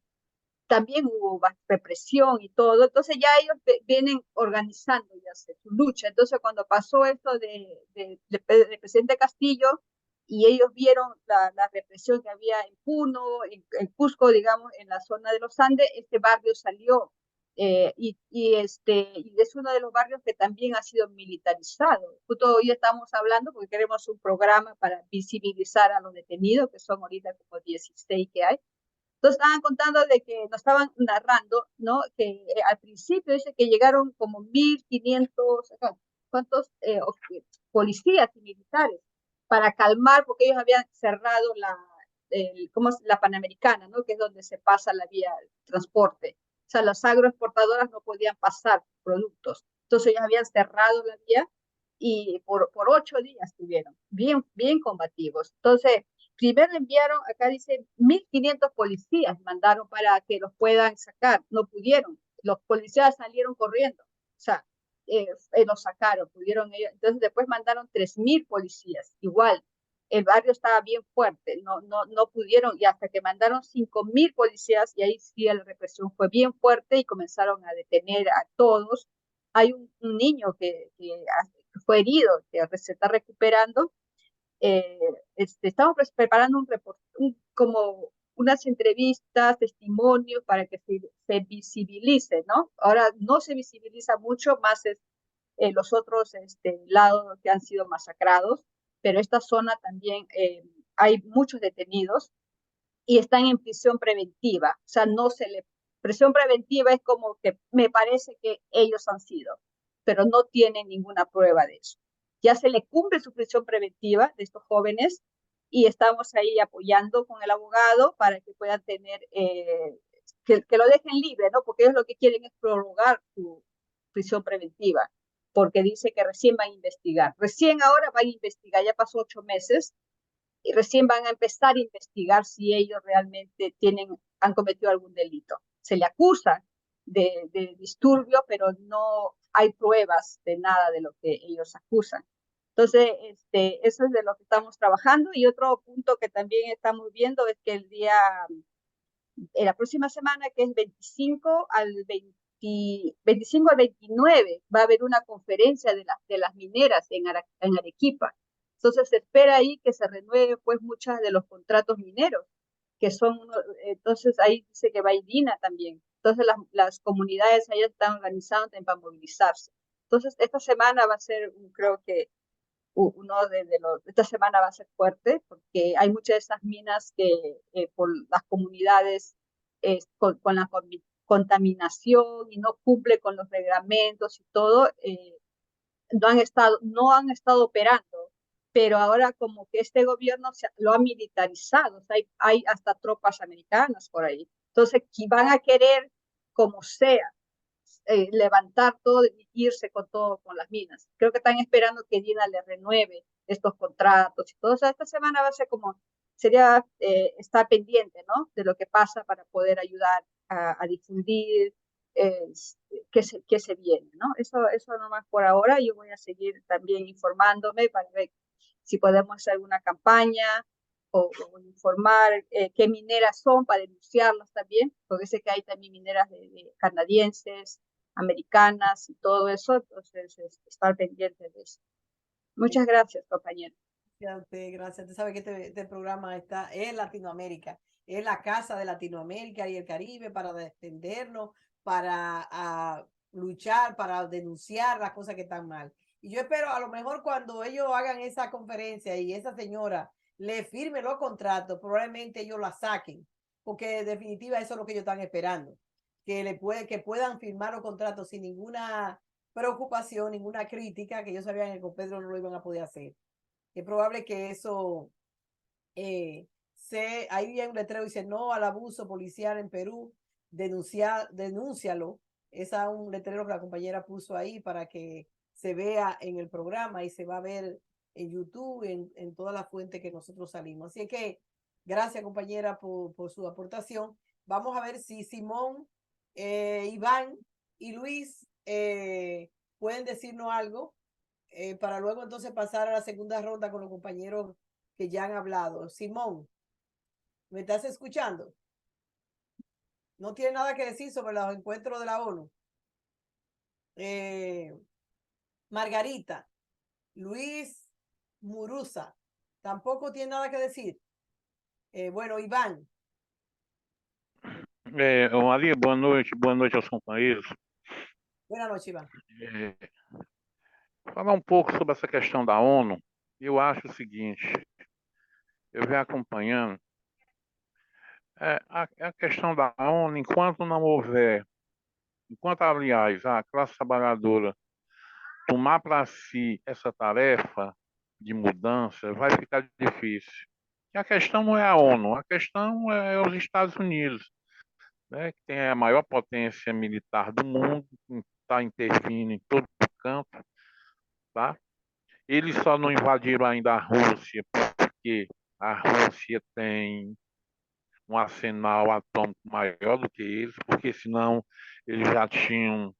También hubo represión y todo, entonces ya ellos vienen organizando ya su lucha. Entonces cuando pasó esto del presidente Castillo y ellos vieron la represión que había en Puno, en Cusco, digamos, en la zona de los Andes, este barrio salió y es uno de los barrios que también ha sido militarizado. Justo hoy estamos hablando porque queremos un programa para visibilizar a los detenidos, que son ahorita como 16 que hay. Entonces estaban contando de que nos estaban narrando, ¿no? Que al principio dice que llegaron como 1.500, ¿cuántos? Policías y militares para calmar, porque ellos habían cerrado la Panamericana, ¿no? Que es donde se pasa la vía de transporte. O sea, las agroexportadoras no podían pasar productos. Entonces ellos habían cerrado la vía y por 8 días estuvieron bien, bien combativos. Entonces, primero enviaron, acá dice, 1.500 policías mandaron para que los puedan sacar. No pudieron. Los policías salieron corriendo. O sea, los sacaron, pudieron ellos. Entonces después mandaron 3.000 policías. Igual, el barrio estaba bien fuerte. No pudieron. Y hasta que mandaron 5.000 policías, y ahí sí la represión fue bien fuerte y comenzaron a detener a todos. Hay un niño que fue herido, que se está recuperando. Estamos preparando como unas entrevistas, testimonios para que se visibilice, ¿no? Ahora no se visibiliza mucho, más los otros lados que han sido masacrados, pero esta zona también hay muchos detenidos y están en prisión preventiva. O sea, prisión preventiva es como que me parece que ellos han sido, pero no tienen ninguna prueba de eso. Ya se le cumple su prisión preventiva de estos jóvenes y estamos ahí apoyando con el abogado para que puedan tener, que lo dejen libre, ¿no? Porque ellos lo que quieren es prorrogar su prisión preventiva, porque dice que recién van a investigar. Recién ahora van a investigar, ya pasó 8 meses, y recién van a empezar a investigar si ellos realmente han cometido algún delito. Se le acusa de disturbio, pero no hay pruebas de nada de lo que ellos acusan. Entonces, eso es de lo que estamos trabajando. Y otro punto que también estamos viendo es que la próxima semana, que es 25 al 29, va a haber una conferencia de las mineras en Arequipa. Entonces se espera ahí que se renueve pues muchos de los contratos mineros, que entonces ahí dice que va Dina también. Entonces las comunidades ahí están organizando también para movilizarse. Entonces esta semana va a ser, creo que esta semana va a ser fuerte, porque hay muchas de esas minas que por las comunidades con la contaminación y no cumple con los reglamentos y todo, no han estado operando, pero ahora como que este gobierno lo ha militarizado, o sea, hay hasta tropas americanas por ahí. Entonces, van a querer, como sea, levantar todo y irse con todo con las minas. Creo que están esperando que Dina le renueve estos contratos y todo. O sea, esta semana va a ser sería estar pendiente, ¿no? De lo que pasa para poder ayudar a difundir qué se viene, ¿no? Eso nomás por ahora. Yo voy a seguir también informándome para ver si podemos hacer alguna campaña o informar qué mineras son para denunciarlas también, porque sé que hay también mineras de canadienses, americanas y todo eso, entonces estar pendiente de eso. Muchas gracias, compañero. Gracias. Usted sabe que este programa está en Latinoamérica, es la casa de Latinoamérica y el Caribe para defendernos, para luchar, para denunciar las cosas que están mal. Y yo espero, a lo mejor cuando ellos hagan esa conferencia y esa señora le firme los contratos, probablemente ellos la saquen, porque en definitiva eso es lo que ellos están esperando, que puedan firmar los contratos sin ninguna preocupación, ninguna crítica, que ellos sabían que con Pedro no lo iban a poder hacer. Es probable que eso ahí hay un letrero que dice no al abuso policial en Perú, denúncialo. Es un letrero que la compañera puso ahí para que se vea en el programa y se va a ver en YouTube, en todas las fuentes que nosotros salimos. Así que gracias, compañera, por su aportación. Vamos a ver si Simón, Iván y Luis pueden decirnos algo para luego entonces pasar a la segunda ronda con los compañeros que ya han hablado. Simón, ¿me estás escuchando? No tiene nada que decir sobre los encuentros de la ONU. Margarita, Luis Muruza, tampoco tiene nada que decir. Bueno, Iván. Maria, boa noite aos companheiros. Buenas noches, Iván. Falar um pouco sobre essa questão da ONU, eu acho o seguinte, eu venho acompanhando, a questão da ONU, enquanto, aliás, a classe trabalhadora tomar para si essa tarefa de mudança, vai ficar difícil. E a questão não é a ONU, a questão é os Estados Unidos, né, que tem a maior potência militar do mundo, está intervindo em todo canto, tá? Eles só não invadiram ainda a Rússia porque a Rússia tem um arsenal atômico maior do que eles, porque senão eles já tinham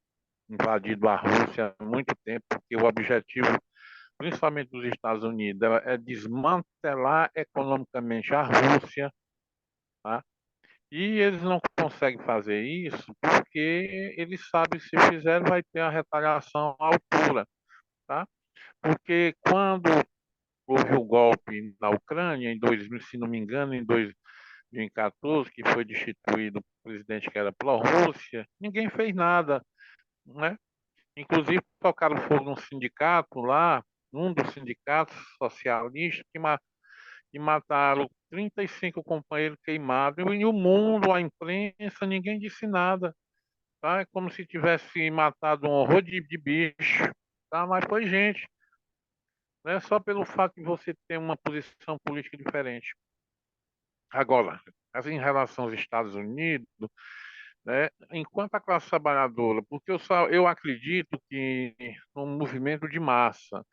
invadido a Rússia há muito tempo, porque o objetivo, principalmente dos Estados Unidos, é desmantelar economicamente a Rússia, tá? E eles não conseguem fazer isso porque eles sabem que se fizer vai ter a retaliação à altura, tá? Porque quando houve o golpe na Ucrânia, em 2000, se não me engano, em 2014, que foi destituído o presidente que era pró-Rússia, ninguém fez nada, né? Inclusive tocaram fogo num sindicato lá, num dos sindicatos socialistas, que mataram 35 companheiros queimados, e o mundo, a imprensa, ninguém disse nada, tá? É como se tivesse matado um horror de bicho, tá? Mas foi gente. Não é só pelo fato de você ter uma posição política diferente. Agora, em relação aos Estados Unidos, né, enquanto a classe trabalhadora, porque eu acredito que no movimento de massa,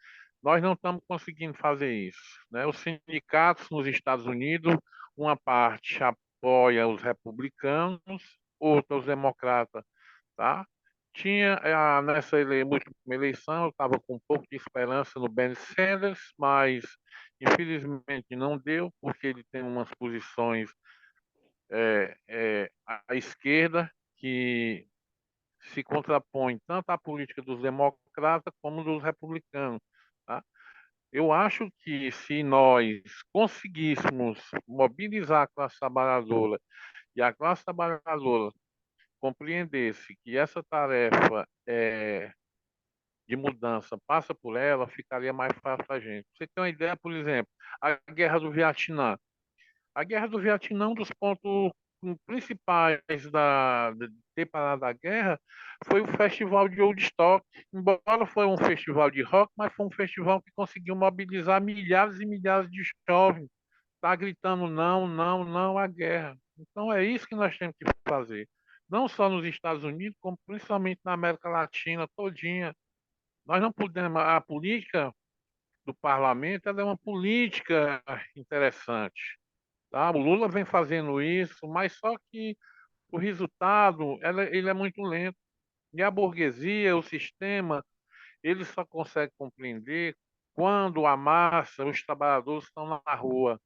nós não estamos conseguindo fazer isso, né? Os sindicatos nos Estados Unidos, uma parte apoia os republicanos, outra os democratas, tá? Tinha nessa última eleição, eu estava com um pouco de esperança no Bernie Sanders, mas infelizmente não deu, porque ele tem umas posições à esquerda que se contrapõem tanto à política dos democratas como dos republicanos, tá? Eu acho que se nós conseguíssemos mobilizar a classe trabalhadora e a classe trabalhadora compreendesse que essa tarefa de mudança passa por ela, ficaria mais fácil para a gente. Você tem uma ideia, por exemplo, a Guerra do Vietnã. A Guerra do Vietnã, um dos pontos principais de ter parado a guerra foi o Festival de Woodstock. Embora foi um festival de rock, mas foi um festival que conseguiu mobilizar milhares e milhares de jovens. Está gritando não, não, não à guerra. Então é isso que nós temos que fazer. Não só nos Estados Unidos, como principalmente na América Latina todinha. Nós não podemos... A política do parlamento ela é uma política interessante. Tá? O Lula vem fazendo isso, mas só que o resultado ele é muito lento. E a burguesia, o sistema, ele só consegue compreender quando a massa, os trabalhadores estão na rua.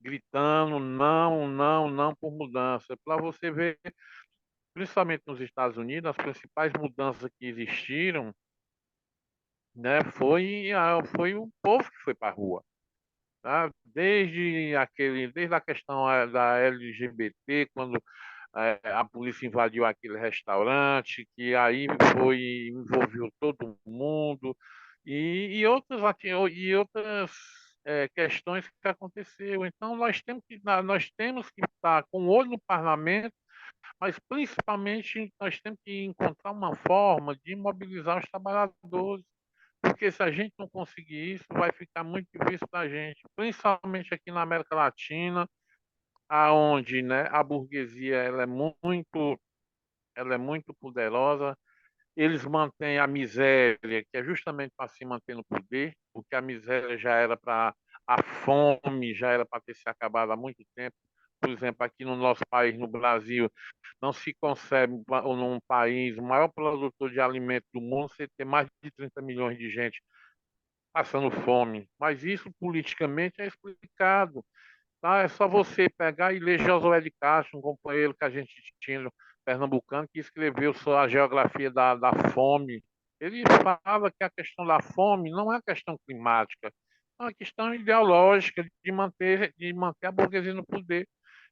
gritando não, não, não por mudança. Para você ver, principalmente nos Estados Unidos, as principais mudanças que existiram, né, foi o povo que foi para a rua. Tá? Desde a questão da LGBT, quando a polícia invadiu aquele restaurante, que aí envolveu todo mundo, e outras questões que aconteceu. Então nós temos que estar com o olho no parlamento, mas principalmente nós temos que encontrar uma forma de mobilizar os trabalhadores, porque se a gente não conseguir isso, vai ficar muito difícil para a gente, principalmente aqui na América Latina, aonde, né, a burguesia ela é muito poderosa. Eles mantêm a miséria, que é justamente para se manter no poder, porque a miséria já era para a fome já era para ter se acabado há muito tempo. Por exemplo, aqui no nosso país, no Brasil, não se concebe num país, o maior produtor de alimentos do mundo, você ter mais de 30 milhões de gente passando fome. Mas isso politicamente é explicado. Tá? É só você pegar e ler Josué de Castro, um companheiro que a gente tinha pernambucano, que escreveu sobre a geografia da fome. Ele fala que a questão da fome não é uma questão climática, é uma questão ideológica de manter a burguesia no poder.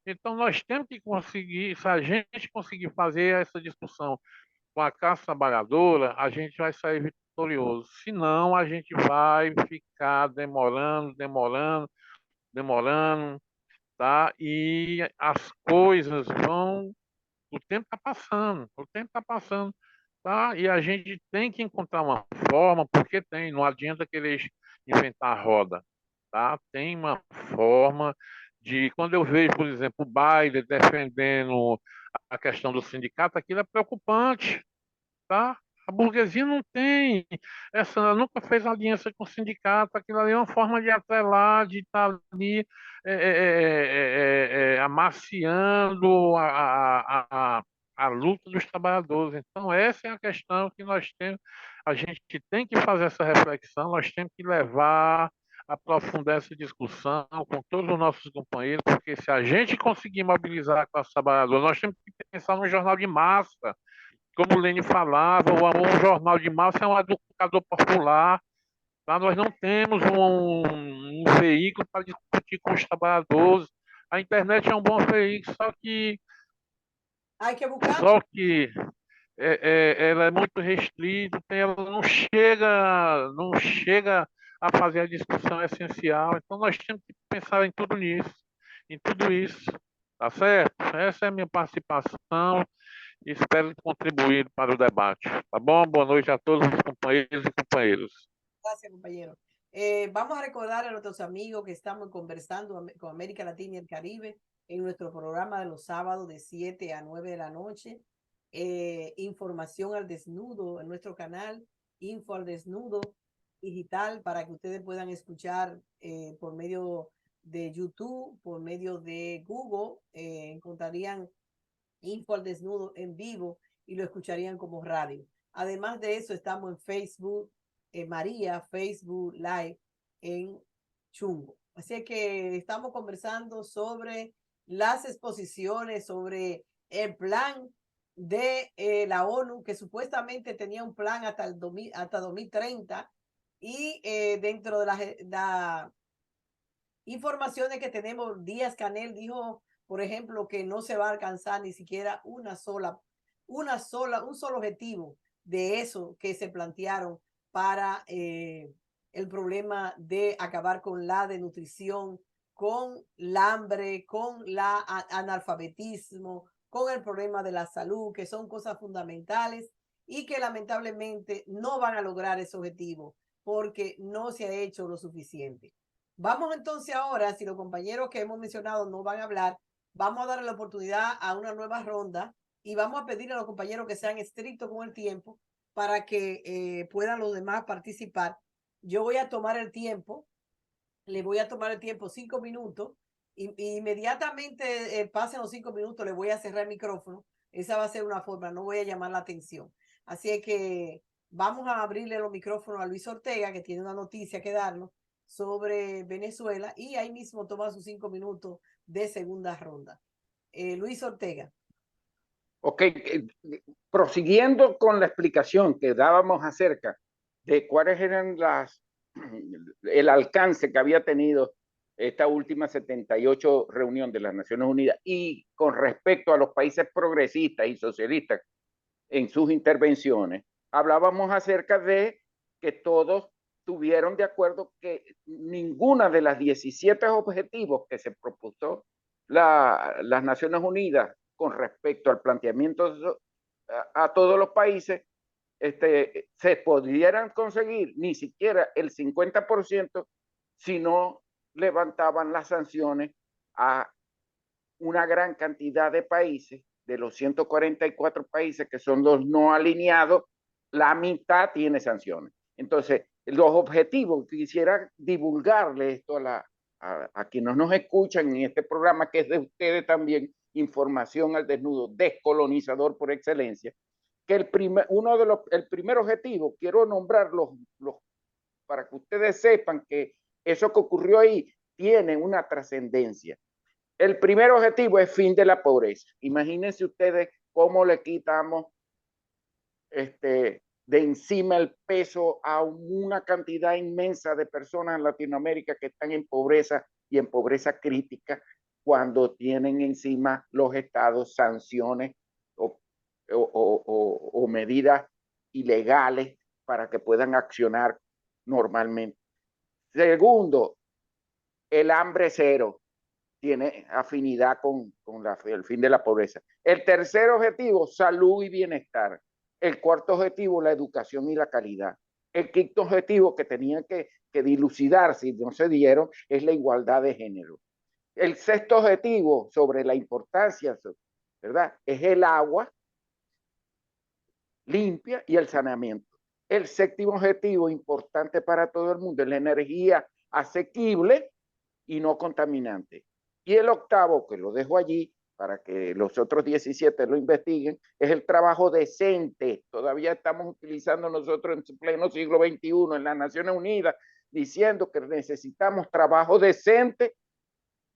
Então, nós temos que conseguir, se a gente conseguir fazer essa discussão com a classe trabalhadora, a gente vai sair vitorioso. Senão, a gente vai ficar demorando, demorando, demorando, tá? E as coisas vão. O tempo está passando, o tempo está passando, tá? E a gente tem que encontrar uma forma, porque tem, não adianta querer inventar a roda, tá? Tem uma forma de. Quando eu vejo, por exemplo, o Biden defendendo a questão do sindicato, aquilo é preocupante, tá? A burguesia não tem nunca fez aliança com o sindicato, aquilo ali é uma forma de atrelar, de estar ali amaciando a luta dos trabalhadores. Então, essa é a questão que nós temos. A gente tem que fazer essa reflexão, nós temos que levar, aprofundar essa discussão com todos os nossos companheiros, porque se a gente conseguir mobilizar a classe trabalhadora, nós temos que pensar num jornal de massa, como o Lênin falava, um jornal de massa é um educador popular. Tá? Nós não temos um veículo para discutir com os trabalhadores. A internet é um bom veículo, só que ela é muito restrita, ela não chega a fazer a discussão essencial. Então nós temos que pensar em tudo isso, tá certo? Essa é a minha participação. Espero contribuir para o debate. Tá bom? Boa noite a todos os companheiros e companheiras. Gracias, compañero. Vamos a recordar a nuestros amigos que estamos conversando con América Latina y el Caribe en nuestro programa de los sábados de 7 a 9 de la noche. Información al desnudo en nuestro canal, Info al Desnudo digital, para que ustedes puedan escuchar por medio de YouTube, por medio de Google, encontrarían Info al Desnudo en vivo y lo escucharían como radio. Además de eso, estamos en Facebook, María, Facebook Live en Chumbo. Así que estamos conversando sobre las exposiciones, sobre el plan de la ONU, que supuestamente tenía un plan hasta 2030, y dentro de las informaciones que tenemos, Díaz Canel dijo, por ejemplo, que no se va a alcanzar ni siquiera un solo objetivo de eso que se plantearon para el problema de acabar con la desnutrición, con el hambre, con el analfabetismo, con el problema de la salud, que son cosas fundamentales y que lamentablemente no van a lograr ese objetivo porque no se ha hecho lo suficiente. Vamos entonces ahora, si los compañeros que hemos mencionado no van a hablar, vamos a darle la oportunidad a una nueva ronda y vamos a pedirle a los compañeros que sean estrictos con el tiempo para que puedan los demás participar. Yo voy a tomar el tiempo, le voy a tomar el tiempo 5 minutos y inmediatamente pasen los 5 minutos le voy a cerrar el micrófono. Esa va a ser una forma, no voy a llamar la atención. Así que vamos a abrirle los micrófonos a Luis Ortega, que tiene una noticia que darnos sobre Venezuela y ahí mismo toma sus 5 minutos de segunda ronda. Luis Ortega. Ok, prosiguiendo con la explicación que dábamos acerca de cuáles eran el alcance que había tenido esta última 78 reunión de las Naciones Unidas y con respecto a los países progresistas y socialistas en sus intervenciones, hablábamos acerca de que todos tuvieron de acuerdo que ninguna de las 17 objetivos que se propuso las Naciones Unidas con respecto al planteamiento a todos los países, se pudieran conseguir ni siquiera el 50% si no levantaban las sanciones a una gran cantidad de países. De los 144 países que son los no alineados, la mitad tiene sanciones. Entonces, los objetivos, quisiera divulgarle esto a quienes nos escuchan en este programa, que es de ustedes también, Información al Desnudo, descolonizador por excelencia, que el primer objetivo, quiero nombrarlos para que ustedes sepan que eso que ocurrió ahí tiene una trascendencia. El primer objetivo es fin de la pobreza. Imagínense ustedes cómo le quitamos de encima el peso a una cantidad inmensa de personas en Latinoamérica que están en pobreza y en pobreza crítica cuando tienen encima los estados sanciones o medidas ilegales para que puedan accionar normalmente. Segundo, el hambre cero. Tiene afinidad con el fin de la pobreza. El tercer objetivo, salud y bienestar. El cuarto objetivo, la educación y la calidad. El quinto objetivo que tenía que dilucidar, si no se dieron, es la igualdad de género. El sexto objetivo sobre la importancia, ¿verdad?, es el agua limpia y el saneamiento. El séptimo objetivo importante para todo el mundo es la energía asequible y no contaminante. Y el octavo, que lo dejo allí para que los otros 17 lo investiguen, es el trabajo decente. Todavía estamos utilizando nosotros en pleno siglo XXI en las Naciones Unidas, diciendo que necesitamos trabajo decente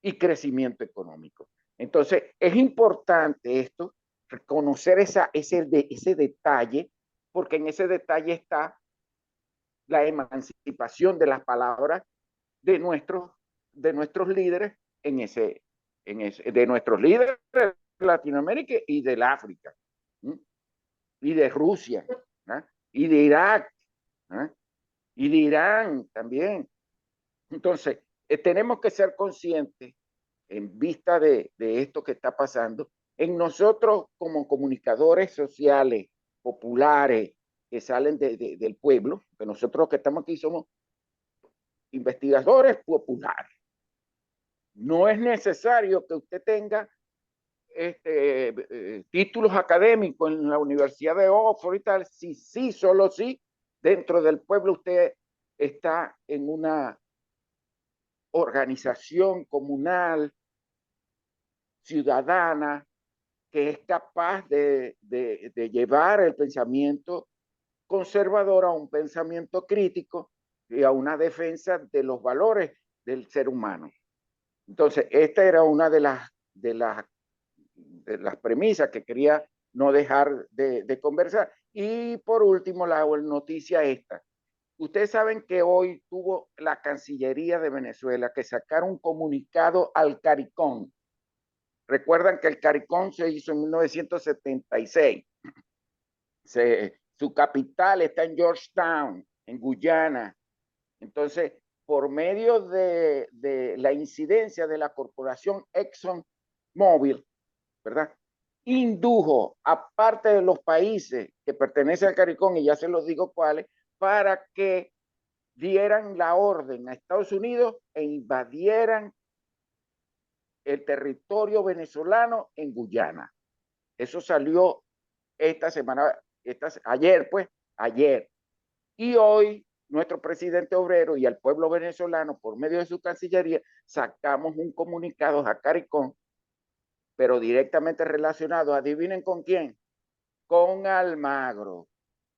y crecimiento económico. Entonces, es importante esto, reconocer ese detalle, porque en ese detalle está la emancipación de las palabras de nuestros líderes de nuestros líderes de Latinoamérica y del África, y de Rusia, y de Irak, y de Irán también. Entonces, tenemos que ser conscientes, en vista de esto que está pasando, en nosotros como comunicadores sociales, populares, que salen del pueblo, que nosotros que estamos aquí somos investigadores populares. No es necesario que usted tenga títulos académicos en la Universidad de Oxford y tal. Sí, solo sí, dentro del pueblo usted está en una organización comunal, ciudadana, que es capaz de llevar el pensamiento conservador a un pensamiento crítico y a una defensa de los valores del ser humano. Entonces, esta era una de las premisas que quería no dejar de conversar. Y por último, la noticia esta. Ustedes saben que hoy tuvo la Cancillería de Venezuela que sacar un comunicado al CARICOM. Recuerdan que el CARICOM se hizo en 1976. Su capital está en Georgetown, en Guyana. Entonces, por medio de la incidencia de la corporación ExxonMobil, ¿verdad?, indujo a parte de los países que pertenecen al CARICOM, y ya se los digo cuáles, para que dieran la orden a Estados Unidos e invadieran el territorio venezolano en Guyana. Eso salió esta semana, ayer. Y hoy nuestro presidente obrero y al pueblo venezolano, por medio de su Cancillería, sacamos un comunicado a CARICOM, pero directamente relacionado, adivinen con quién, con Almagro.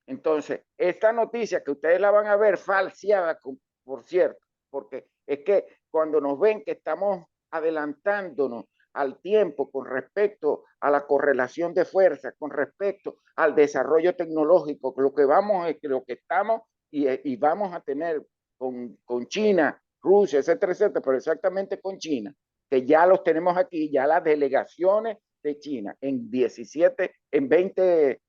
Entonces, esta noticia que ustedes la van a ver falseada, por cierto, porque es que cuando nos ven que estamos adelantándonos al tiempo con respecto a la correlación de fuerzas, con respecto al desarrollo tecnológico, lo que vamos es que lo que estamos y vamos a tener con China, Rusia, etcétera, etcétera, pero exactamente con China, que ya los tenemos aquí, ya las delegaciones de China en 20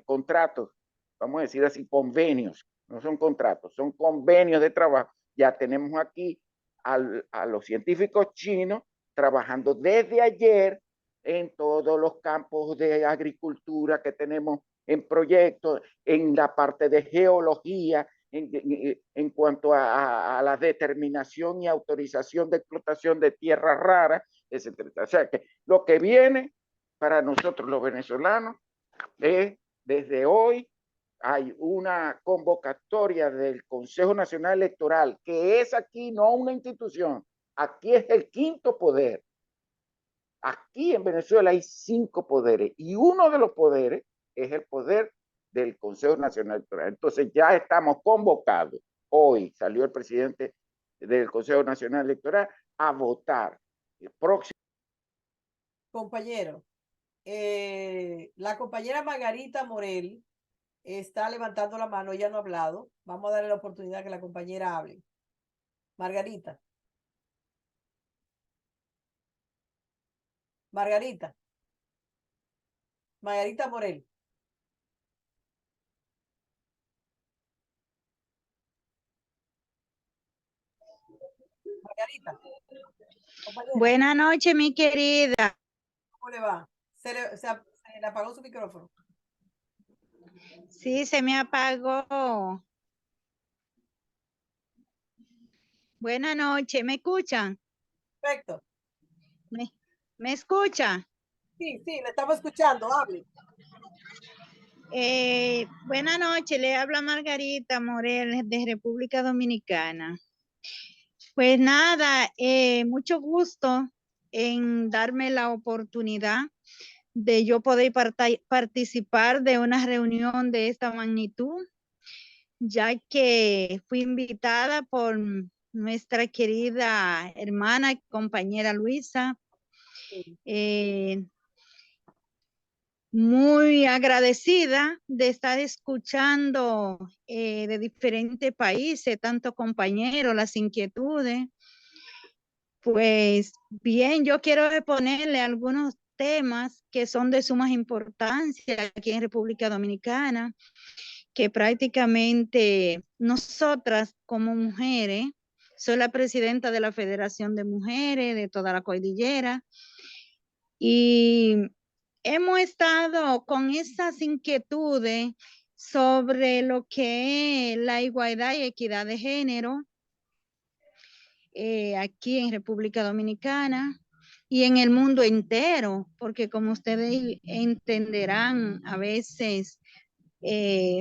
contratos, vamos a decir así, convenios, no son contratos, son convenios de trabajo. Ya tenemos aquí a los científicos chinos trabajando desde ayer en todos los campos de agricultura que tenemos en proyectos, en la parte de geología, en cuanto a la determinación y autorización de explotación de tierras raras, etc. O sea que lo que viene para nosotros los venezolanos es desde hoy hay una convocatoria del Consejo Nacional Electoral, que es aquí no una institución, aquí es el quinto poder. Aquí en Venezuela hay 5 poderes y uno de los poderes es el poder del Consejo Nacional Electoral. Entonces ya estamos convocados. Hoy salió el presidente del Consejo Nacional Electoral a votar el próximo. Compañero, la compañera Margarita Morel está levantando la mano, ella no ha hablado. Vamos a darle la oportunidad que la compañera hable. Margarita. Margarita. Margarita Morel. Margarita. Compañera, Buenas noches, mi querida. ¿cómo le va? Se le apagó su micrófono. Sí, se me apagó. Buenas noches, ¿me escuchan? Perfecto. ¿Me escuchan? Sí, le estamos escuchando, hable. Buenas noches, le habla Margarita Morel de República Dominicana. Pues nada, mucho gusto en darme la oportunidad de yo poder participar de una reunión de esta magnitud, ya que fui invitada por nuestra querida hermana y compañera Luisa. Muy agradecida de estar escuchando de diferentes países, tanto compañeros, las inquietudes. Pues bien, yo quiero exponerle algunos temas que son de suma importancia aquí en República Dominicana, que prácticamente nosotras como mujeres, soy la presidenta de la Federación de Mujeres de toda la cordillera, y hemos estado con esas inquietudes sobre lo que es la igualdad y equidad de género aquí en República Dominicana y en el mundo entero, porque como ustedes entenderán, a veces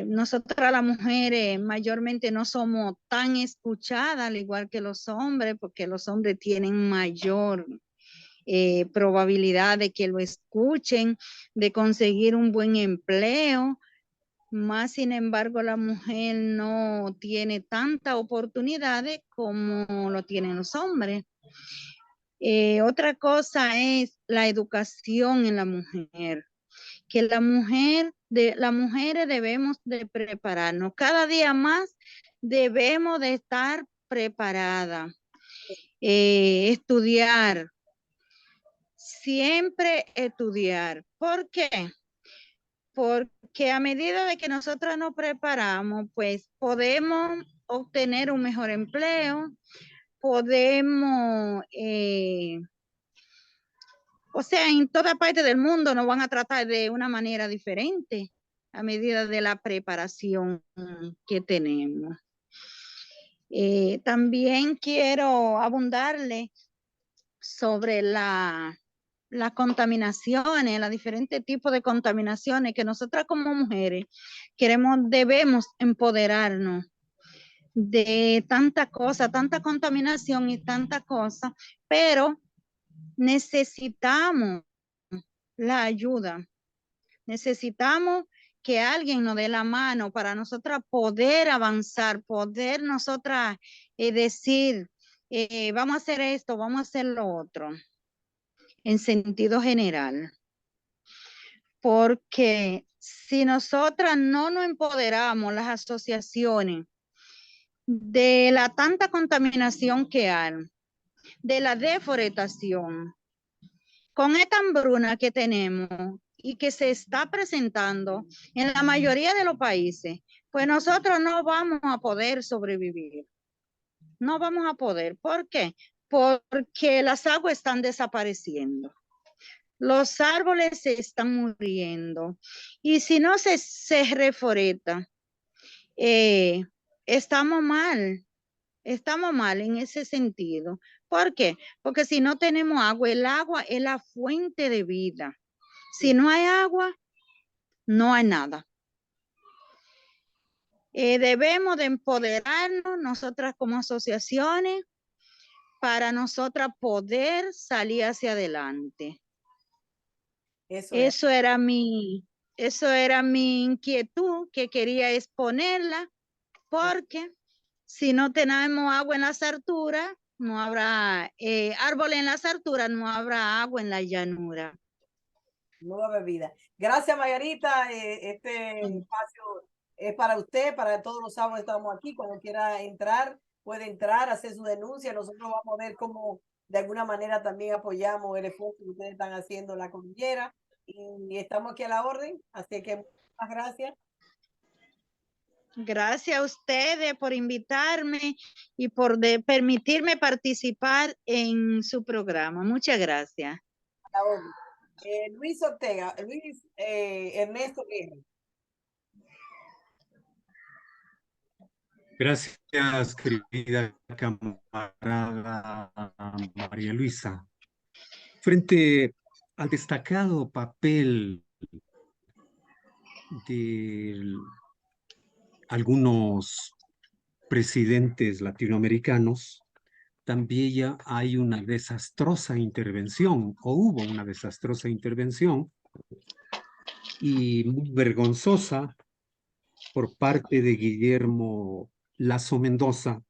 nosotras las mujeres mayormente no somos tan escuchadas al igual que los hombres, porque los hombres tienen mayor probabilidad de que lo escuchen, de conseguir un buen empleo. Más sin embargo, la mujer no tiene tantas oportunidades como lo tienen los hombres. Otra cosa es la educación en la mujer, que las mujeres debemos de prepararnos. Cada día más debemos de estar preparadas, estudiar, siempre estudiar. ¿Por qué? Porque a medida de que nosotros nos preparamos, pues podemos obtener un mejor empleo, podemos, o sea, en toda parte del mundo nos van a tratar de una manera diferente a medida de la preparación que tenemos. También quiero abundarle sobre las contaminaciones, los diferentes tipos de contaminaciones que nosotras como mujeres debemos empoderarnos de tanta cosa, tanta contaminación y tanta cosa, pero necesitamos la ayuda. Necesitamos que alguien nos dé la mano para nosotras poder avanzar, poder nosotras decir, vamos a hacer esto, vamos a hacer lo otro, en sentido general. Porque si nosotras no nos empoderamos, las asociaciones, de la tanta contaminación que hay, de la deforestación, con esta hambruna que tenemos y que se está presentando en la mayoría de los países, pues nosotros no vamos a poder sobrevivir. No vamos a poder. ¿Por qué? Porque las aguas están desapareciendo. Los árboles se están muriendo. Y si no se reforesta, estamos mal. Estamos mal en ese sentido. ¿Por qué? Porque si no tenemos agua, el agua es la fuente de vida. Si no hay agua, no hay nada. Debemos de empoderarnos nosotras como asociaciones para nosotras poder salir hacia adelante. Eso era mi inquietud que quería exponerla, porque si no tenemos agua en las alturas, no habrá árboles en las alturas, no habrá agua en la llanura. No va a haber vida. Gracias, Margarita. Este espacio es para usted, para todos los sábados estamos aquí. Cuando quiera entrar, puede entrar, hacer su denuncia. Nosotros vamos a ver cómo de alguna manera también apoyamos el esfuerzo que ustedes están haciendo en la cordillera. Y estamos aquí a la orden. Así que muchas gracias. Gracias a ustedes por invitarme y por permitirme participar en su programa. Muchas gracias. A la orden. Luis Ortega, Luis Ernesto Guerra. Gracias, querida camarada María Luisa. Frente al destacado papel de algunos presidentes latinoamericanos, también ya hay una desastrosa intervención, o hubo una desastrosa intervención, y muy vergonzosa por parte de Guillermo Lasso Mendoza,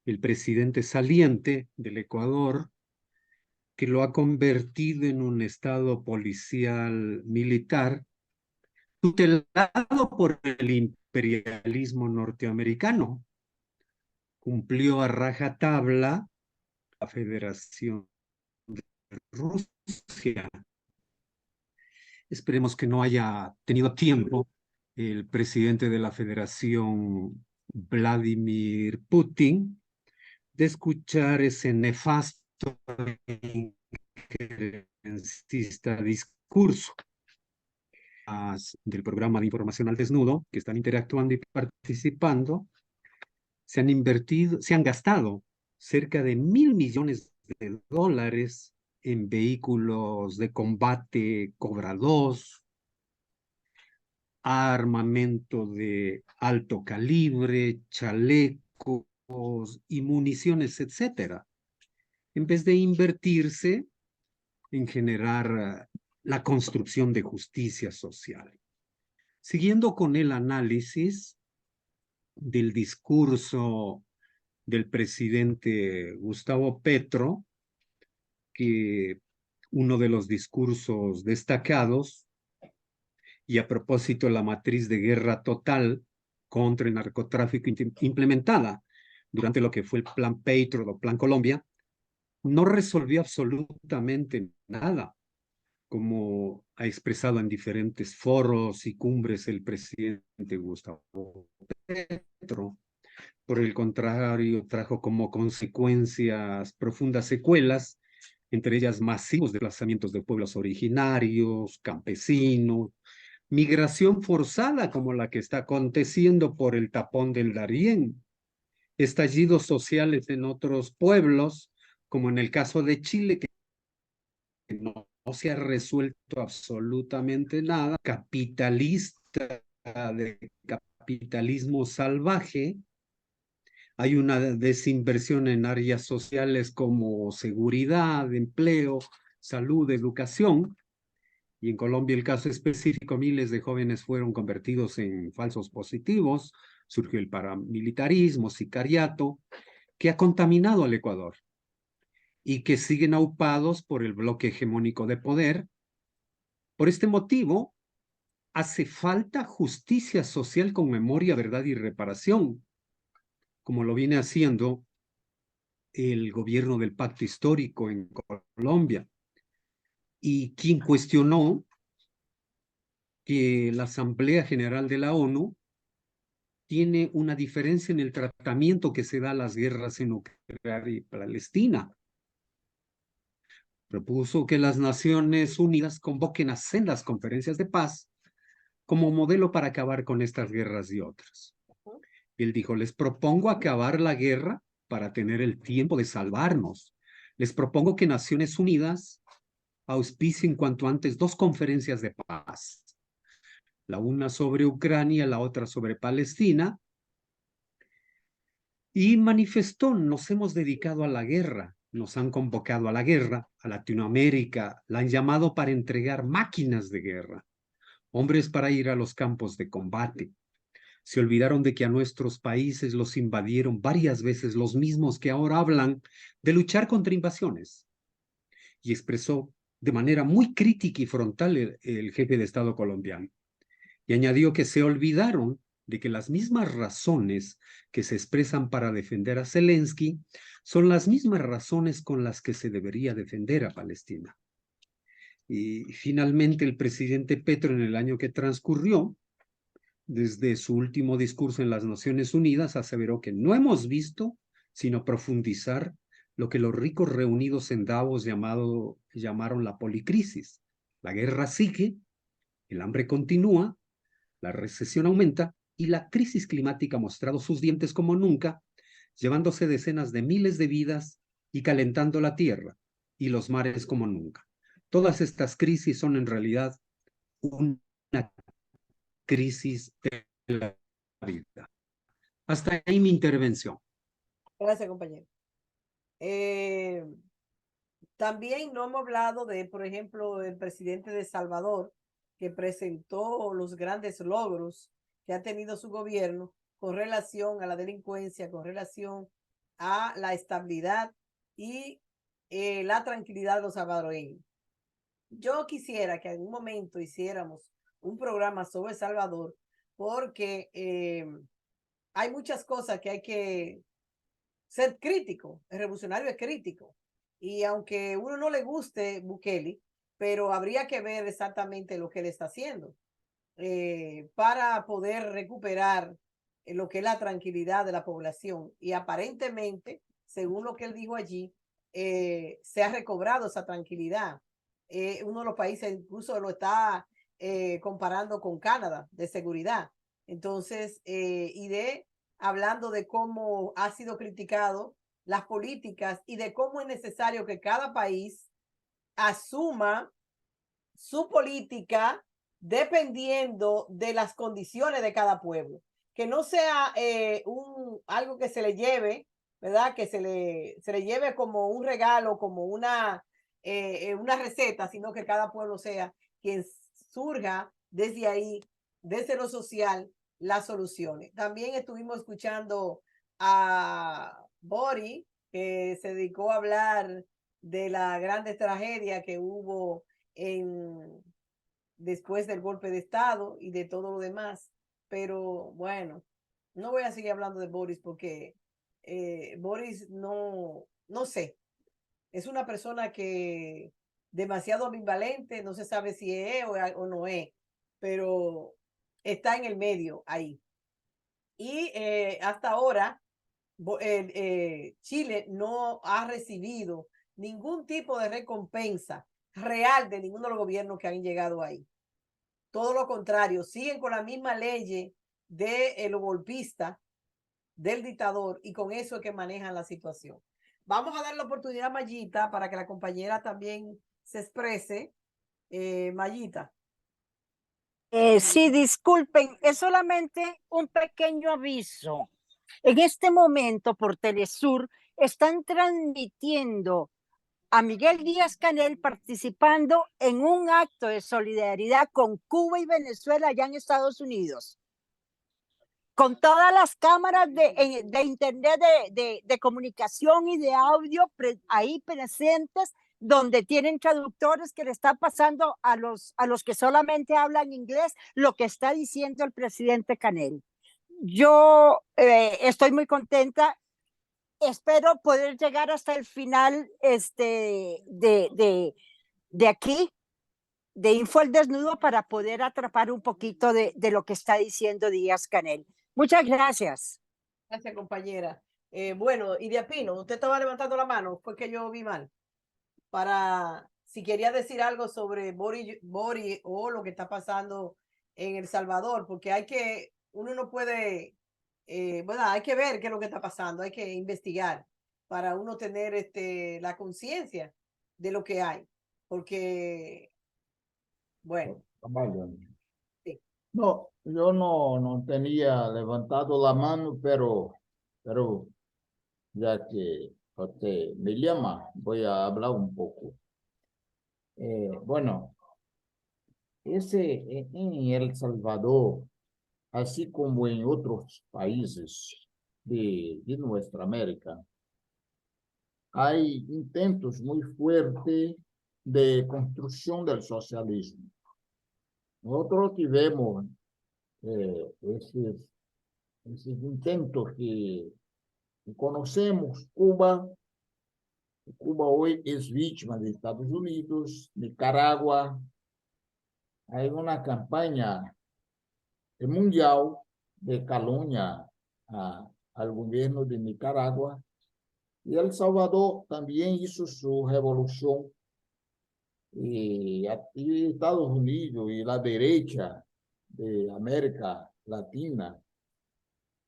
el presidente saliente del Ecuador, que lo ha convertido en un estado policial militar tutelado por el imperialismo norteamericano. Cumplió a rajatabla la Federación de Rusia. Esperemos que no haya tenido tiempo el presidente de la Federación, Vladimir Putin, de escuchar ese nefasto injerencista discurso del programa de información al desnudo, que están interactuando y participando. Se han gastado cerca de $1.000 millones en vehículos de combate Cobra 2, armamento de alto calibre, chalecos y municiones, etcétera, en vez de invertirse en generar la construcción de justicia social. Siguiendo con el análisis del discurso del presidente Gustavo Petro, que uno de los discursos destacados, y a propósito de la matriz de guerra total contra el narcotráfico implementada durante lo que fue el Plan Patriot o Plan Colombia, no resolvió absolutamente nada, como ha expresado en diferentes foros y cumbres el presidente Gustavo Petro. Por el contrario, trajo como consecuencias profundas secuelas, entre ellas masivos desplazamientos de pueblos originarios, campesinos, migración forzada como la que está aconteciendo por el tapón del Darién, estallidos sociales en otros pueblos, como en el caso de Chile, que no se ha resuelto absolutamente nada, capitalista, de capitalismo salvaje. Hay una desinversión en áreas sociales como seguridad, empleo, salud, educación, Y en Colombia, el caso específico, miles de jóvenes fueron convertidos en falsos positivos, surgió el paramilitarismo, sicariato, que ha contaminado al Ecuador y que siguen aupados por el bloque hegemónico de poder. Por este motivo, hace falta justicia social con memoria, verdad y reparación, como lo viene haciendo el gobierno del Pacto Histórico en Colombia. Y quien cuestionó que la Asamblea General de la ONU tiene una diferencia en el tratamiento que se da a las guerras en Ucrania y Palestina. Propuso que las Naciones Unidas convoquen a sendas conferencias de paz como modelo para acabar con estas guerras y otras. Él dijo, les propongo acabar la guerra para tener el tiempo de salvarnos. Les propongo que Naciones Unidas auspicien cuanto antes 2 conferencias de paz. La una sobre Ucrania, la otra sobre Palestina. Y manifestó, nos hemos dedicado a la guerra, nos han convocado a la guerra, a Latinoamérica, la han llamado para entregar máquinas de guerra, hombres para ir a los campos de combate. Se olvidaron de que a nuestros países los invadieron varias veces los mismos que ahora hablan de luchar contra invasiones. Y expresó de manera muy crítica y frontal el jefe de Estado colombiano. Y añadió que se olvidaron de que las mismas razones que se expresan para defender a Zelensky son las mismas razones con las que se debería defender a Palestina. Y finalmente el presidente Petro, en el año que transcurrió, desde su último discurso en las Naciones Unidas, aseveró que no hemos visto sino profundizar lo que los ricos reunidos en Davos llamaron la policrisis. La guerra sigue, el hambre continúa, la recesión aumenta y la crisis climática ha mostrado sus dientes como nunca, llevándose decenas de miles de vidas y calentando la tierra y los mares como nunca. Todas estas crisis son en realidad una crisis de la vida. Hasta ahí mi intervención. Gracias, compañero. También no hemos hablado de, por ejemplo, el presidente de Salvador, que presentó los grandes logros que ha tenido su gobierno con relación a la delincuencia, con relación a la estabilidad y la tranquilidad de los salvadoreños. Yo quisiera que en algún momento hiciéramos un programa sobre El Salvador, porque hay muchas cosas que hay que ser crítico. El revolucionario es crítico. Y aunque uno no le guste Bukele, pero habría que ver exactamente lo que él está haciendo para poder recuperar lo que es la tranquilidad de la población. Y aparentemente, según lo que él dijo allí, se ha recobrado esa tranquilidad. Uno de los países incluso lo está comparando con Canadá de seguridad. Entonces, hablando de cómo ha sido criticado las políticas y de cómo es necesario que cada país asuma su política dependiendo de las condiciones de cada pueblo, que no sea algo que se le lleve, ¿verdad? Que se le lleve como un regalo, como una receta, sino que cada pueblo sea quien surja desde ahí, desde lo social, las soluciones. También estuvimos escuchando a Bori, que se dedicó a hablar de la grande tragedia que hubo después del golpe de Estado y de todo lo demás. Pero bueno, no voy a seguir hablando de Boris porque Boris no sé, es una persona que demasiado ambivalente, no se sabe si es o no es, pero está en el medio ahí. Y hasta ahora Chile no ha recibido ningún tipo de recompensa real de ninguno de los gobiernos que han llegado ahí. Todo lo contrario, siguen con la misma ley de los golpistas, del dictador, y con eso es que manejan la situación. Vamos a dar la oportunidad a Mayita para que la compañera también se exprese. Mayita. Sí, disculpen, es solamente un pequeño aviso. En este momento por Telesur están transmitiendo a Miguel Díaz-Canel participando en un acto de solidaridad con Cuba y Venezuela allá en Estados Unidos, con todas las cámaras de internet de comunicación y de audio ahí presentes, donde tienen traductores que le está pasando a los que solamente hablan inglés lo que está diciendo el presidente Canel. Yo estoy muy contenta. Espero poder llegar hasta el final de aquí, de Info al Desnudo, para poder atrapar un poquito de lo que está diciendo Díaz-Canel. Muchas gracias. Gracias, compañera. Bueno, Iria Pino, usted estaba levantando la mano, fue que yo vi mal. Para si quería decir algo sobre Bori o lo que está pasando en El Salvador, porque uno no puede, bueno, hay que ver qué es lo que está pasando, hay que investigar para uno tener la conciencia de lo que hay, porque, bueno. Sí. No, yo no tenía levantado la mano, pero ya que usted me llama, voy a hablar un poco. Bueno, en El Salvador, así como en otros países de nuestra América, hay intentos muy fuertes de construcción del socialismo. Nosotros tivemos esos intentos que conocemos. Cuba hoy es víctima de Estados Unidos, Nicaragua. Hay una campaña mundial de calumnia al gobierno de Nicaragua. Y El Salvador también hizo su revolución. Y Estados Unidos y la derecha de América Latina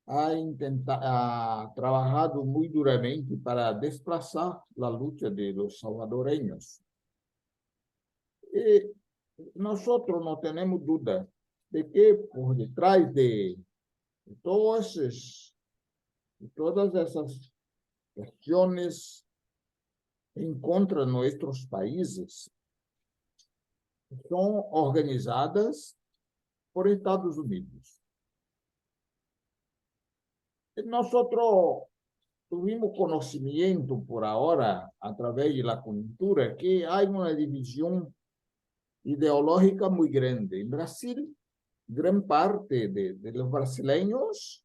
ha trabajado muy duramente para desplazar la lucha de los salvadoreños. Y nosotros no tenemos duda de que por detrás de todas esas cuestiones en contra de nuestros países son organizadas por Estados Unidos. Nosotros tuvimos conocimiento por ahora, a través de la coyuntura, que hay una división ideológica muy grande. En Brasil, gran parte de los brasileños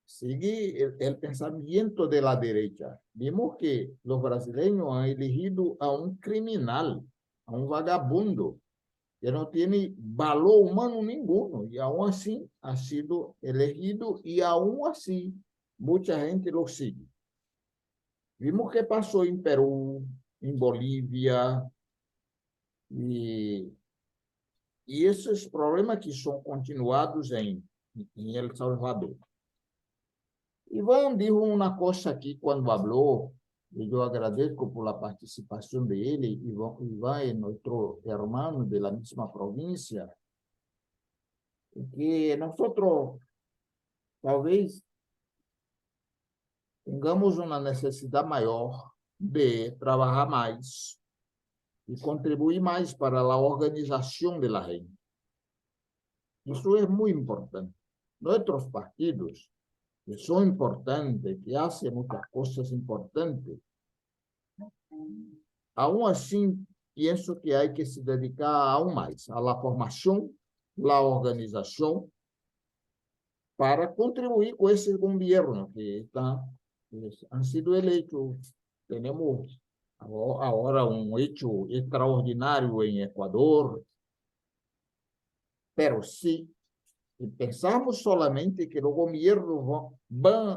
sigue el pensamiento de la derecha. Vimos que los brasileños han elegido a un criminal, a un vagabundo, que no tiene valor humano ninguno, y aún así ha sido elegido, y aún así mucha gente lo sigue. Vimos que pasó en Perú, en Bolivia, y esos problemas que son continuados en El Salvador. Iván dijo una cosa aquí cuando habló, y yo agradezco por la participación de él. Iván es nuestro hermano de la misma provincia, que nosotros tal vez tengamos una necesidad mayor de trabajar más y contribuir más para la organización de la gente. Eso es muy importante. Nuestros partidos, que son importantes, que hacen muchas cosas importantes, aún así pienso que hay que se dedicar aún más a la formación, la organización, para contribuir con ese gobierno que han sido electos. Tenemos ahora un hecho extraordinario en Ecuador, pero si pensamos solamente que los gobiernos